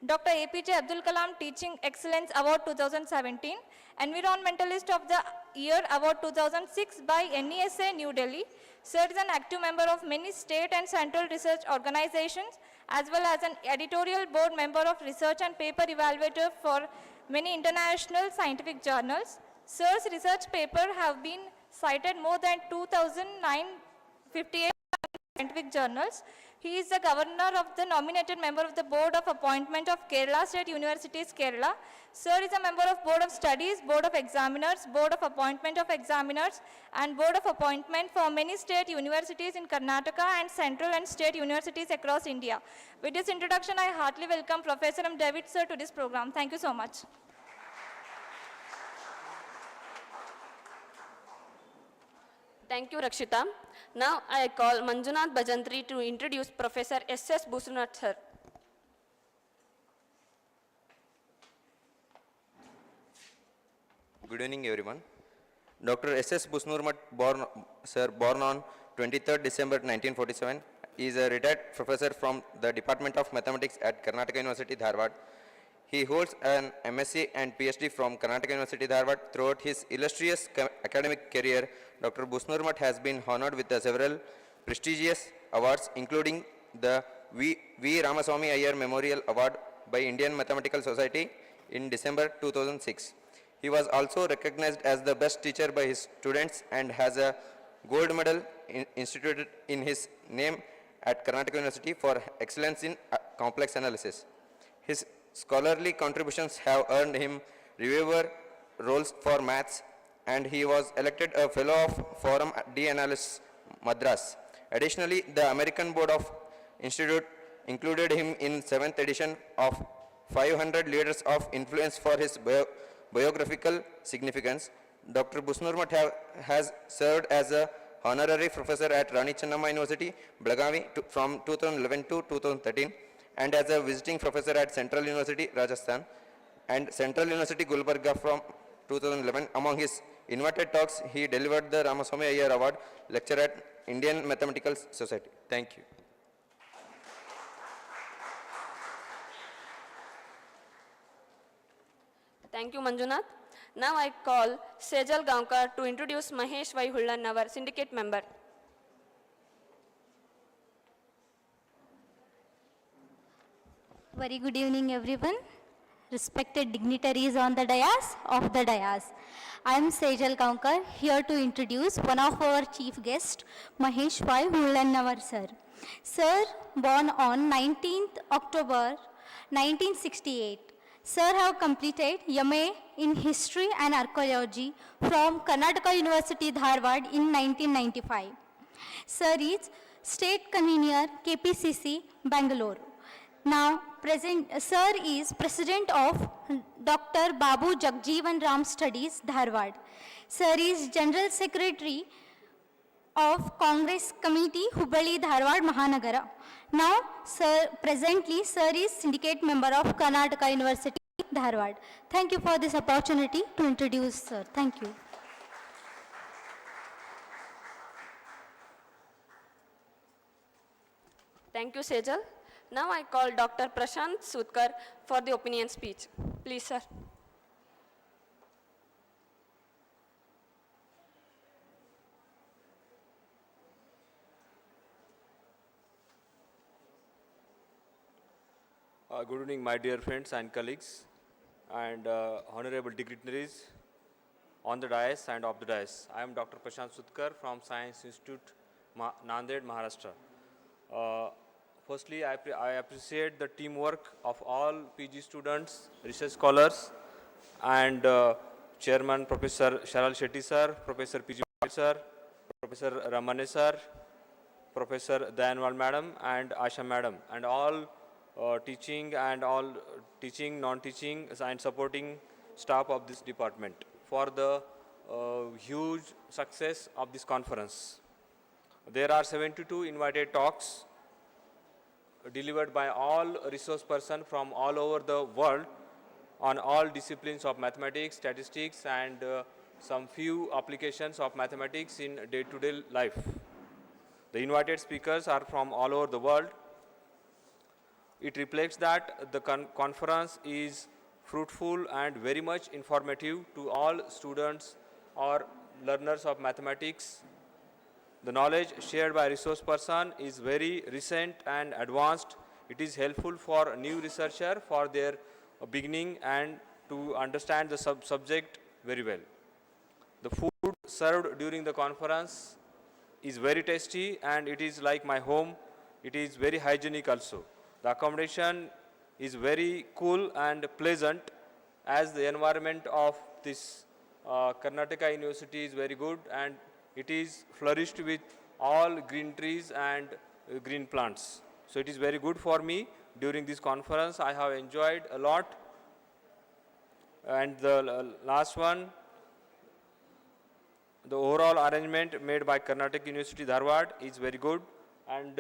Dr. APJ Abdul Kalam Teaching Excellence Award 2017, Environmentalist of the Year Award 2006 by NESA, New Delhi. Sir is an active member of many state and central research organizations as well as an editorial board member of research and paper evaluator for many international scientific journals. Sir's research papers have been cited more than 2,958 scientific journals. He is the governor of the nominated member of the Board of Appointment of Kerala State Universities, Kerala. Sir is a member of Board of Studies, Board of Examiners, Board of Appointment of Examiners, and Board of Appointment for many state universities in Karnataka and central and state universities across India. With this introduction, I heartily welcome Professor M. David, sir, to this program. Thank you so much. Thank you, Rakshita. Now I call Manjunath Bajantri to introduce Professor S.S. Busnath, sir. Good evening, everyone. Dr. S.S. Busnurmat, born on 23rd December 1947, is a retired professor from the Department of Mathematics at Karnataka University, Dharwad. He holds an MSc and PhD from Karnataka University, Dharwad. Throughout his illustrious academic career, Dr. Busnurmat has been honored with several prestigious awards, including the V. Ramaswamy Iyer Memorial Award by Indian Mathematical Society in December 2006. He was also recognized as the best teacher by his students and has a gold medal instituted in his name at Karnataka University for excellence in complex analysis. His scholarly contributions have earned him reviewer roles for maths, and he was elected a fellow of Forum D Analysts, Madras. Additionally, the American Board of Institute included him in 7th edition of 500 Leaders of Influence for his biographical significance. Dr. Busnurmat has served as a honorary professor at Rani Chennamma University, Belagavi from 2011 to 2013, and as a visiting professor at Central University, Rajasthan, and Central University, Gulbarga from 2011. Among his invited talks, he delivered the Ramaswamy Iyer Award lecture at Indian Mathematical Society. Thank you. Thank you, Manjunath. Now I call Sejal Gaonkar to introduce Mahesh Y. Hullan, our syndicate member. Very good evening, everyone. Respected dignitaries on the dais, of the dais. I am Sejal Gaonkar, here to introduce one of our chief guests, Mahesh Y. Hullan, sir. Sir, born on 19th October 1968. Sir have completed MA in History and Archaeology from Karnataka University, Dharwad in 1995. Sir is State Convener, KPCC, Bangalore. Now, Sir is President of Dr. Babu Jagjeevan Ram Studies, Dharwad. Sir is General Secretary of Congress Committee, Hubballi, Dharwad, Mahanagara. Now, presently, Sir is Syndicate Member of Karnataka University, Dharwad. Thank you for this opportunity to introduce Sir. Thank you. Thank you, Sejal. Now I call Dr. Prashant Sutkar for the opinion speech. Please, sir. Good evening, my dear friends and colleagues, and honorable dignitaries on the dais and off the dais. I am Dr. Prashant Sutkar from Science Institute, Nanded, Maharashtra. Firstly, I appreciate the teamwork of all PG students, research scholars, and Chairman Professor Sharal Shetty sir, Professor PG sir, Professor Ramane sir, Professor Dayanwal madam, and Asha madam, and all teaching and all teaching, non-teaching, and supporting staff of this department for the huge success of this conference. There are 72 invited talks delivered by all resource persons from all over the world on all disciplines of mathematics, statistics, and some few applications of mathematics in day-to-day life. The invited speakers are from all over the world. It reflects that the conference is fruitful and very much informative to all students or learners of mathematics. The knowledge shared by resource person is very recent and advanced. It is helpful for a new researcher for their beginning and to understand the subject very well. The food served during the conference is very tasty and it is like my home. It is very hygienic also. The accommodation is very cool and pleasant as the environment of this Karnataka University is very good and it is flourished with all green trees and green plants. So it is very good for me. During this conference, I have enjoyed a lot. And the last one, the overall arrangement made by Karnataka University, Dharwad is very good. And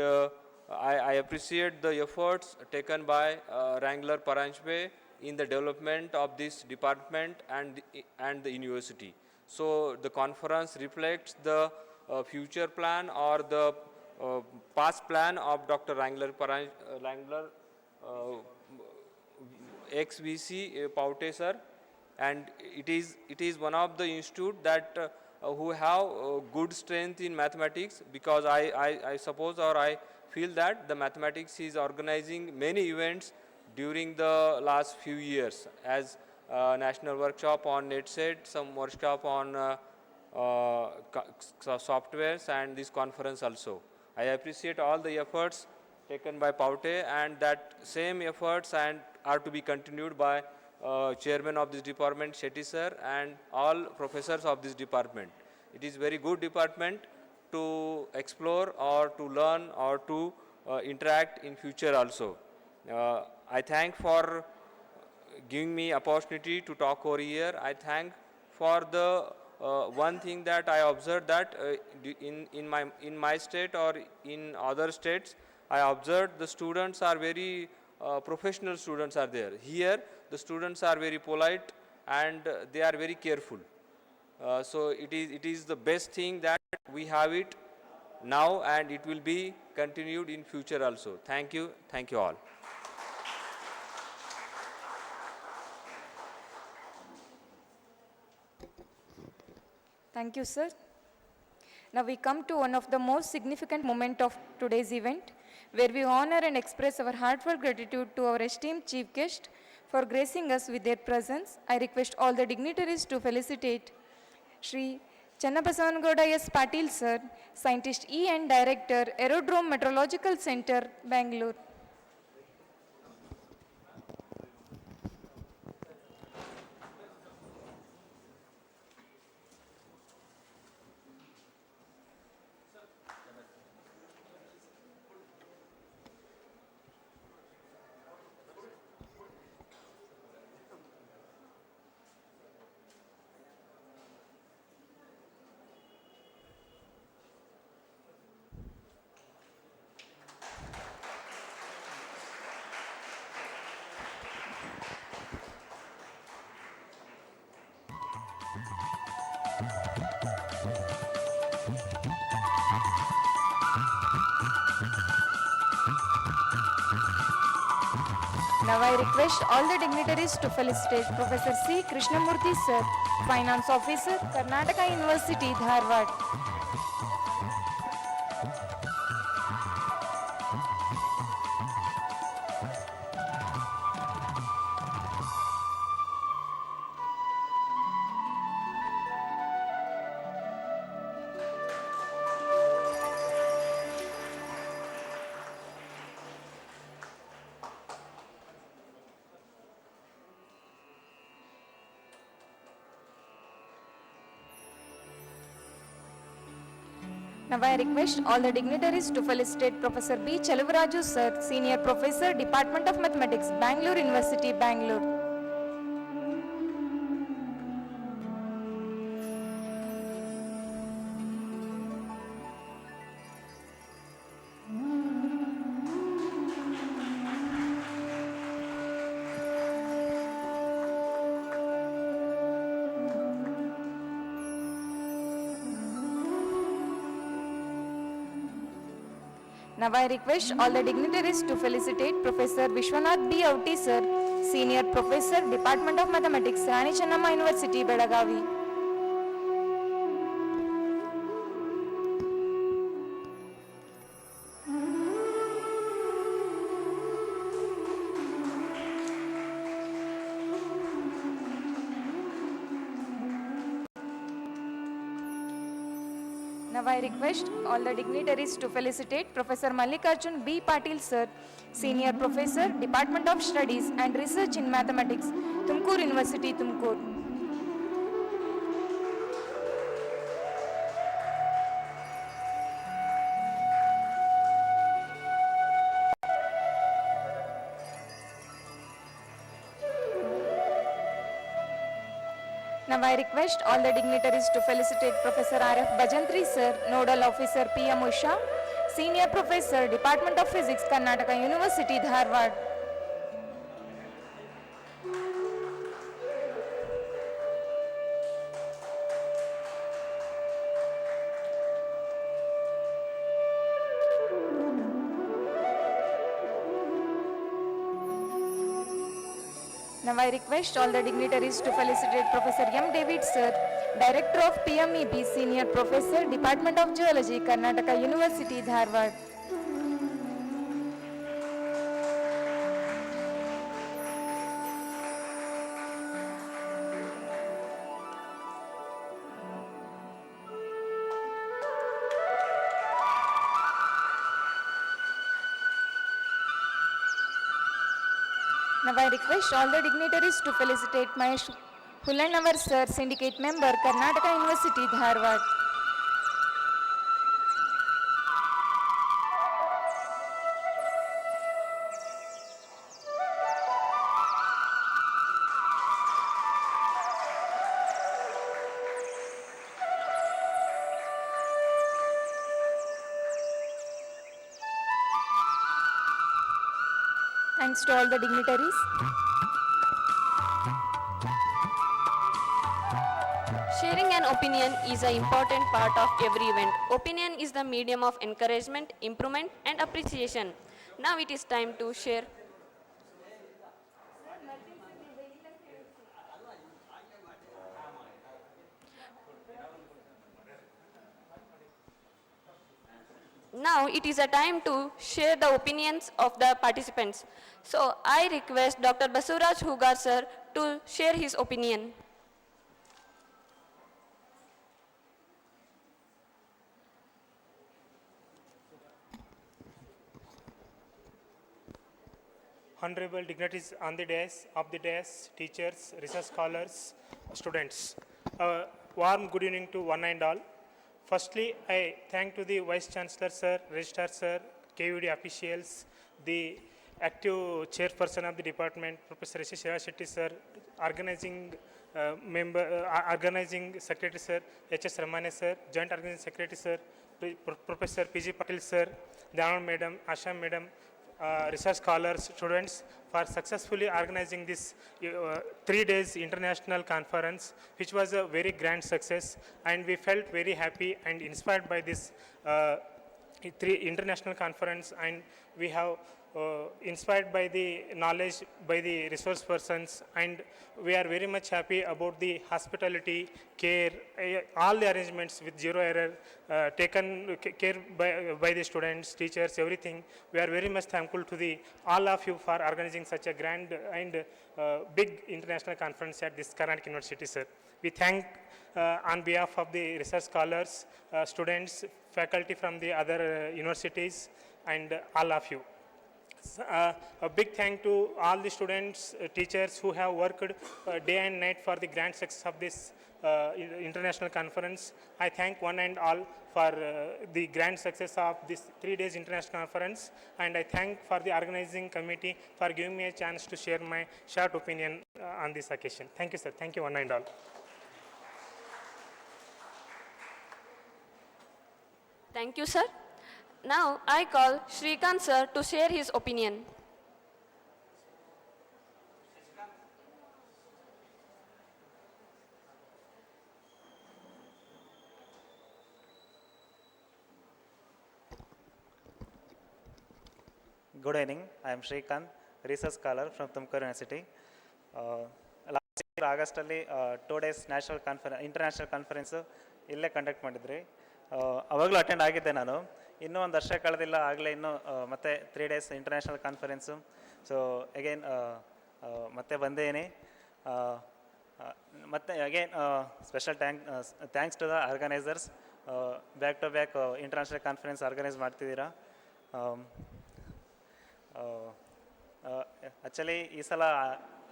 I appreciate the efforts taken by Wrangler Paranjpe in the development of this department and the university. So the conference reflects the future plan or the past plan of Dr. Wrangler ex-VC Paute sir, and it is one of the institute that who have good strength in mathematics, because I suppose or I feel that the mathematics is organizing many events during the last few years, as national workshop on NetSet, some workshop on softwares, and this conference also. I appreciate all the efforts taken by Paute, and that same efforts and are to be continued by chairman of this department, Shetty sir, and all professors of this department. It is very good department to explore or to learn or to interact in future also. I thank for giving me opportunity to talk over here. I thank for the one thing that I observed that in my state or in other states, I observed the students are very professional students are there. Here, the students are very polite and they are very careful. So it is the best thing that we have it now, and it will be continued in future also. Thank you all. Thank you, sir. Now we come to one of the most significant moments of today's event, where we honor and express our heartfelt gratitude to our esteemed chief guest for gracing us with their presence. I request all the dignitaries to felicitate Shri Channabasavangouda S. Patil sir, Scientist E and Director, Aerodrome Meteorological Center, Bangalore. Now I request all the dignitaries to felicitate Professor C. Krishnamurthy Sir, Finance Officer, Karnataka University, Dharwad. Now I request all the dignitaries to felicitate Professor B. Chelvaraju Sir, Senior Professor, Department of Mathematics, Bangalore University, Bangalore. Now I request all the dignitaries to felicitate Professor Vishwanath B. Outi Sir, Senior Professor, Department of Mathematics, Rani Chennamma University, Belagavi. Now I request all the dignitaries to felicitate Professor Mallikarjun B. Patil Sir, Senior Professor, Department of Studies and Research in Mathematics, Tumkur University, Tumkur. Now I request all the dignitaries to felicitate Professor R.F. Bajantri Sir, Nodal Officer P.M. Usha, Senior Professor, Department of Physics, Karnataka University, Dharwad. Now I request all the dignitaries to felicitate Professor M. David Sir, Director of PMEB, Senior Professor, Department of Geology, Karnataka University, Dharwad. Now I request all the dignitaries to felicitate Mahesh Hullanavar Sir, Syndicate Member, Karnataka University, Dharwad. Thanks to all the dignitaries. Sharing an opinion is an important part of every event. Opinion is the medium of encouragement, improvement, and appreciation. Now it is time to share. Now it is a time to share the opinions of the participants. So I request Dr. Basuraj Hugar sir to share his opinion. Honorable dignitaries on the dais, of the dais, teachers, research scholars, students. A warm good evening to one and all. Firstly, I thank to the Vice Chancellor Sir, Registrar Sir, KUD officials, the active chairperson of the department, Professor S. Shiva Shetty Sir, organizing organizing Secretary Sir, H.S. Ramane Sir, Joint Organizing Secretary Sir, Professor P.G. Patil Sir, the Honorable Madam, Asham Madam, research scholars, students, for successfully organizing this 3 days international conference, which was a very grand success, and we felt very happy and inspired by this international conference, and we have inspired by the knowledge by the resource persons, and we are very much happy about the hospitality, care, all the arrangements with zero error taken care by the students, teachers, everything. We are very much thankful to the all of you for organizing such a grand and big international conference at this Karnatak University, sir. We thank on behalf of the research scholars, students, faculty from the other universities, and all of you. A big thank to all the students, teachers who have worked day and night for the grand success of this international conference. I thank one and all for the grand success of this 3 days international conference, and I thank for the organizing committee for giving me a chance to share my short opinion on this occasion. Thank you, sir. Thank you, one and all. Thank you, sir. Now I call Shrikant sir to share his opinion. Good evening. I am Shrikant, research scholar from Tumkur University. Last year August ಅಲ್ಲಿ 2 days international conference ಇಲ್ಲೇ conduct ಮಾಡಿದ್ರಿ. ಅವಾಗಲೂ attend ಆಗಿದ್ದೆ ನಾನು. ಇನ್ನೂ ಒಂದು ವರ್ಷ ಕಳೆದಿಲ್ಲ, ಆಗಲೇ ಇನ್ನೂ ಮತ್ತೆ 3 days international conference. So again ಮತ್ತೆ ಬಂದೇನಿ. ಮತ್ತೆ again special thanks to the organisers. Back to back international conference organise ಮಾಡ್ತಿದ್ದೀರಾ. ಆ್ಯಕ್ಚುಲಿ ಈ ಸಲ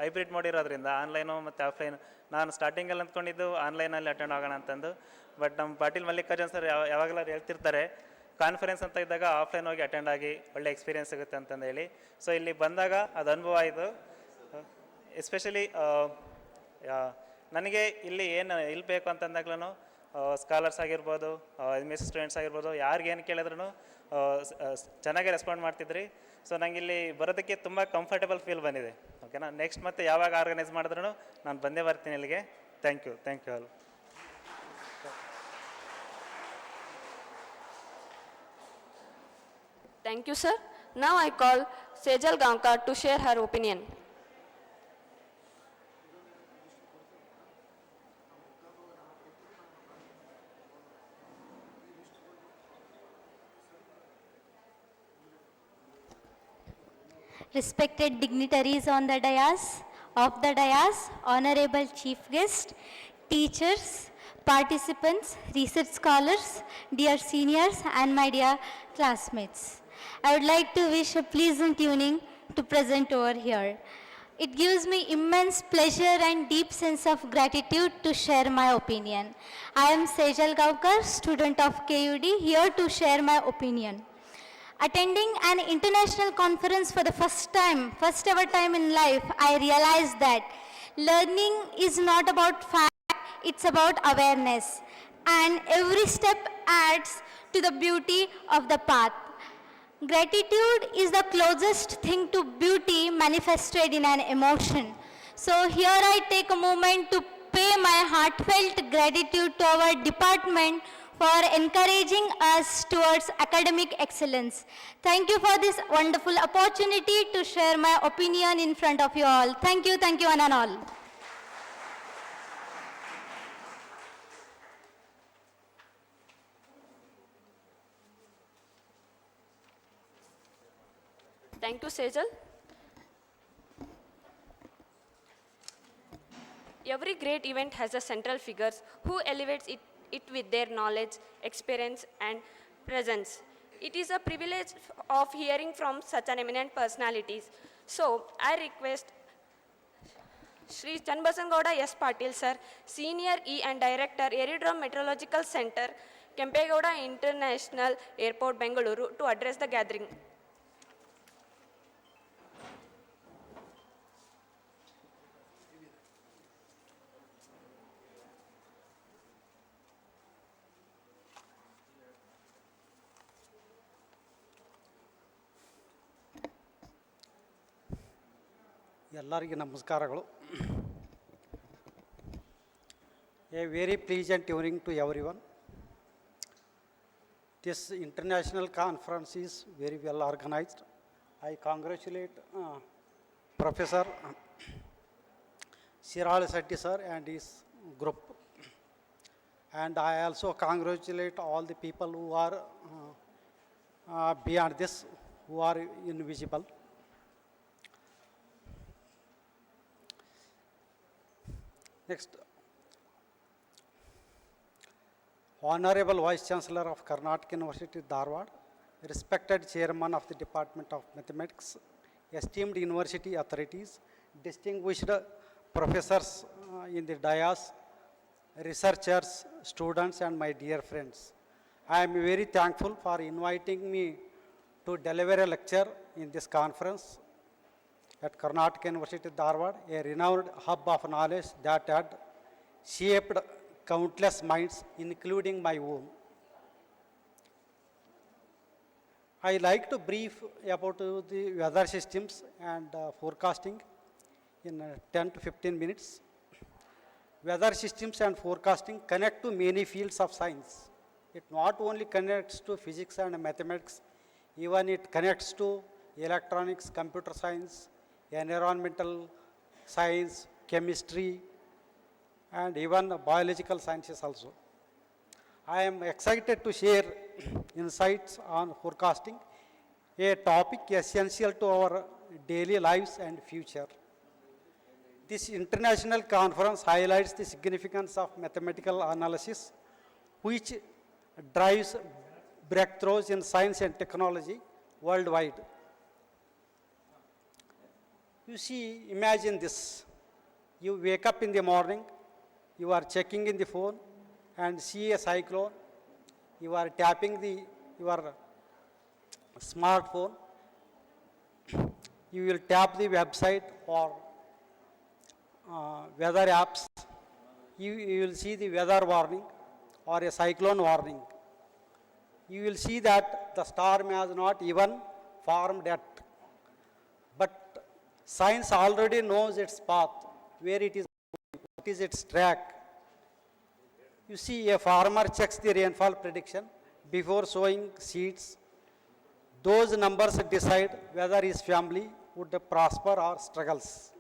ಹೈಬ್ರಿಡ್ ಮಾಡಿರೋದ್ರಿಂದ ಆನ್ಲೈನು ಮತ್ತು ಆಫ್ಲೈನ್, ನಾನು ಸ್ಟಾರ್ಟಿಂಗಲ್ಲಿ ಅಂದ್ಕೊಂಡಿದ್ದು ಆನ್ಲೈನಲ್ಲಿ ಅಟೆಂಡ್ ಆಗೋಣ ಅಂತಂದು. ಬಟ್ ನಮ್ಮ ಪಾಟೀಲ್ ಮಲ್ಲಿಕಾರ್ಜುನ್ ಸರ್ ಯಾವಾಗಲೂ ಹೇಳ್ತಿರ್ತಾರೆ, ಕಾನ್ಫರೆನ್ಸ್ ಅಂತ ಇದ್ದಾಗ ಆಫ್ಲೈನ್ ಹೋಗಿ ಅಟೆಂಡ್ ಆಗಿ ಒಳ್ಳೆ ಎಕ್ಸ್ಪೀರಿಯೆನ್ಸ್ ಸಿಗುತ್ತೆ ಅಂತಂದು ಹೇಳಿ. ಸೊ ಇಲ್ಲಿ ಬಂದಾಗ ಅದು ಅನುಭವ ಆಯಿತು. ಎಸ್ಪೆಷಲಿ ನನಗೆ ಇಲ್ಲಿ ಇಲ್ಲಿ ಬೇಕು ಅಂತಂದಾಗ್ಲೂ ಸ್ಕಾಲರ್ಸ್ ಆಗಿರ್ಬೋದು, MS ಸ್ಟೂಡೆಂಟ್ಸ್ ಆಗಿರ್ಬೋದು, ಯಾರಿಗೇನು ಕೇಳಿದ್ರು ಚೆನ್ನಾಗೇ ರೆಸ್ಪಾಂಡ್ ಮಾಡ್ತಿದ್ರಿ. ಸೊ ನಂಗೆ ಇಲ್ಲಿ ಬರೋದಕ್ಕೆ ತುಂಬ ಕಂಫರ್ಟೇಬಲ್ ಫೀಲ್ ಬಂದಿದೆ. ಓಕೆನಾ, ನೆಕ್ಸ್ಟ್ ಮತ್ತೆ ಯಾವಾಗ ಆರ್ಗನೈಸ್ ಮಾಡಿದ್ರು ನಾನು ಬಂದೇ ಬರ್ತೀನಿ ಇಲ್ಲಿಗೆ. Thank you all. Thank you, sir. Now I call Sejal Gaonkar to share her opinion. Respected dignitaries on the dais, honorable chief guest, teachers, participants, research scholars, dear seniors and my dear classmates. I would like to wish a pleasant evening to present over here. It gives me immense pleasure and deep sense of gratitude to share my opinion. I am Sejal Gaonkar, student of KUD, here to share my opinion. Attending an international conference for the first ever time in life, I realized that learning is not about fact, it's about awareness. And every step adds to the beauty of the path. Gratitude is the closest thing to beauty manifested in an emotion. So here I take a moment to pay my heartfelt gratitude to our department for encouraging us towards academic excellence. Thank you for this wonderful opportunity to share my opinion in front of you all. Thank you one and all. Thank you, Sejal. Every great event has a central figure who elevates it with their knowledge, experience, and presence. It is a privilege of hearing from such an eminent personalities. So, I request Shri Chanbasangouda S. Patil sir, Senior E and Director, Aerodrome Meteorological Center, Kempegowda International Airport, Bengaluru, to address the gathering. ಎಲ್ಲರಿಗೆ ನಮಸ್ಕಾರಗಳು. A very pleasant evening to everyone. This international conference is very well organized. I congratulate Professor Shiral Shetty sir and his group. And I also congratulate all the people who are beyond this, who are invisible. Next, Honorable Vice Chancellor of Karnatak University, Dharwad, respected Chairman of the Department of Mathematics, esteemed university authorities, distinguished professors in the dais, researchers, students, and my dear friends. I am very thankful for inviting me to deliver a lecture in this conference at Karnataka University, Dharwad, a renowned hub of knowledge that had shaped countless minds, including my own. I like to brief about the weather systems and forecasting in 10 to 15 minutes. Weather systems and forecasting connect to many fields of science. It not only connects to physics and mathematics, even it connects to electronics, computer science, environmental science, chemistry, and even biological sciences also. I am excited to share insights on forecasting, a topic essential to our daily lives and future. This international conference highlights the significance of mathematical analysis, which drives breakthroughs in science and technology worldwide. You see, imagine this. You wake up in the morning, you are checking in the phone and see a cyclone, you are tapping your smartphone, you will tap the website or weather apps, you will see the weather warning or a cyclone warning. You will see that the storm has not even formed yet, but science already knows its path, where it is going, what is its track. You see, a farmer checks the rainfall prediction before sowing seeds. Those numbers decide whether his family would prosper or struggles.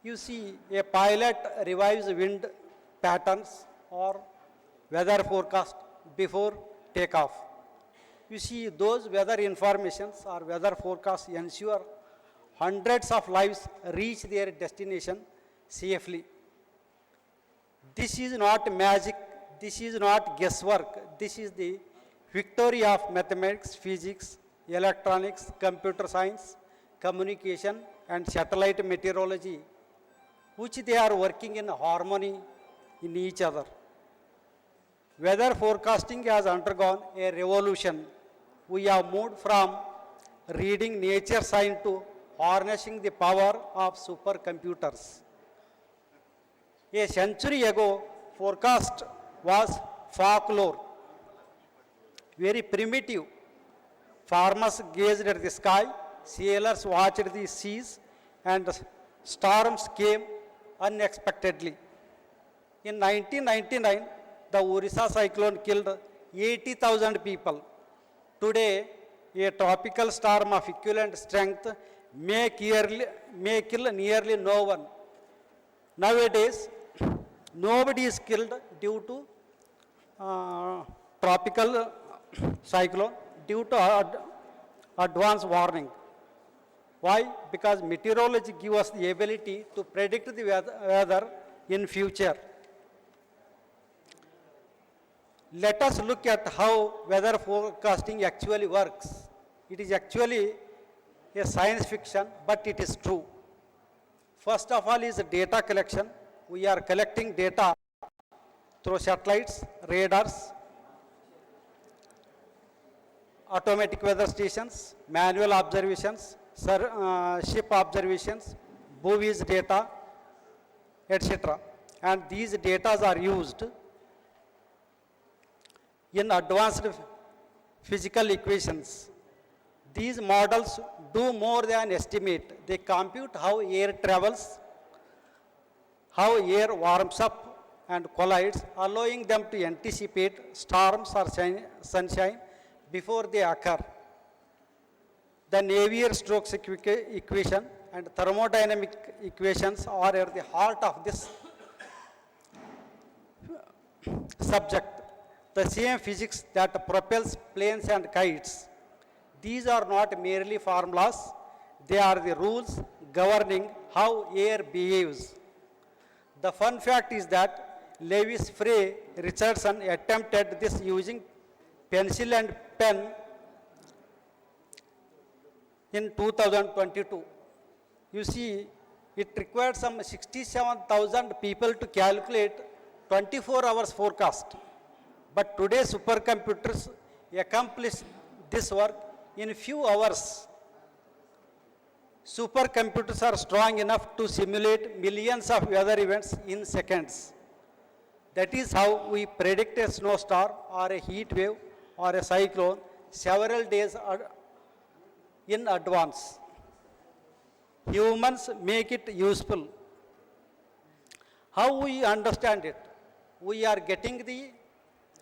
You see, a pilot revives wind patterns or weather forecast before takeoff. You see, those weather informations or weather forecasts ensure hundreds of lives reach their destination safely. This is not magic, this is not guesswork, this is the victory of mathematics, physics, electronics, computer science, communication, and satellite meteorology, which they are working in harmony in each other. Weather forecasting has undergone a revolution. We have moved from reading nature science to harnessing the power of supercomputers. A century ago, forecast was folklore, very primitive. Farmers gazed at the sky, sailors watched the seas, and storms came unexpectedly. In 1999, the Orissa cyclone killed 80,000 people. Today, a tropical storm of equivalent strength may kill nearly no one. Nowadays, nobody is killed due to tropical cyclone due to advance warning. Why? Because meteorology gives us the ability to predict the weather in future. Let us look at how weather forecasting actually works. It is actually a science fiction, but it is true. First of all is data collection. We are collecting data through satellites, radars, automatic weather stations, manual observations, ship observations, buoys data, etc. And these data are used in advanced physical equations. These models do more than estimate. They compute how air travels, how air warms up, and collides, allowing them to anticipate storms or sunshine before they occur. The Navier-Stokes equation and thermodynamic equations are at the heart of this subject. The same physics that propels planes and kites. These are not merely formulas, they are the rules governing how air behaves. The fun fact is that Lewis Frey Richardson attempted this using pencil and pen in 2022. You see, it required some 67,000 people to calculate 24 hours forecast. But today supercomputers accomplish this work in few hours. Supercomputers are strong enough to simulate millions of weather events in seconds. That is how we predict a snowstorm or a heat wave or a cyclone several days in advance. Humans make it useful. How we understand it? We are getting the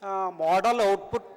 model output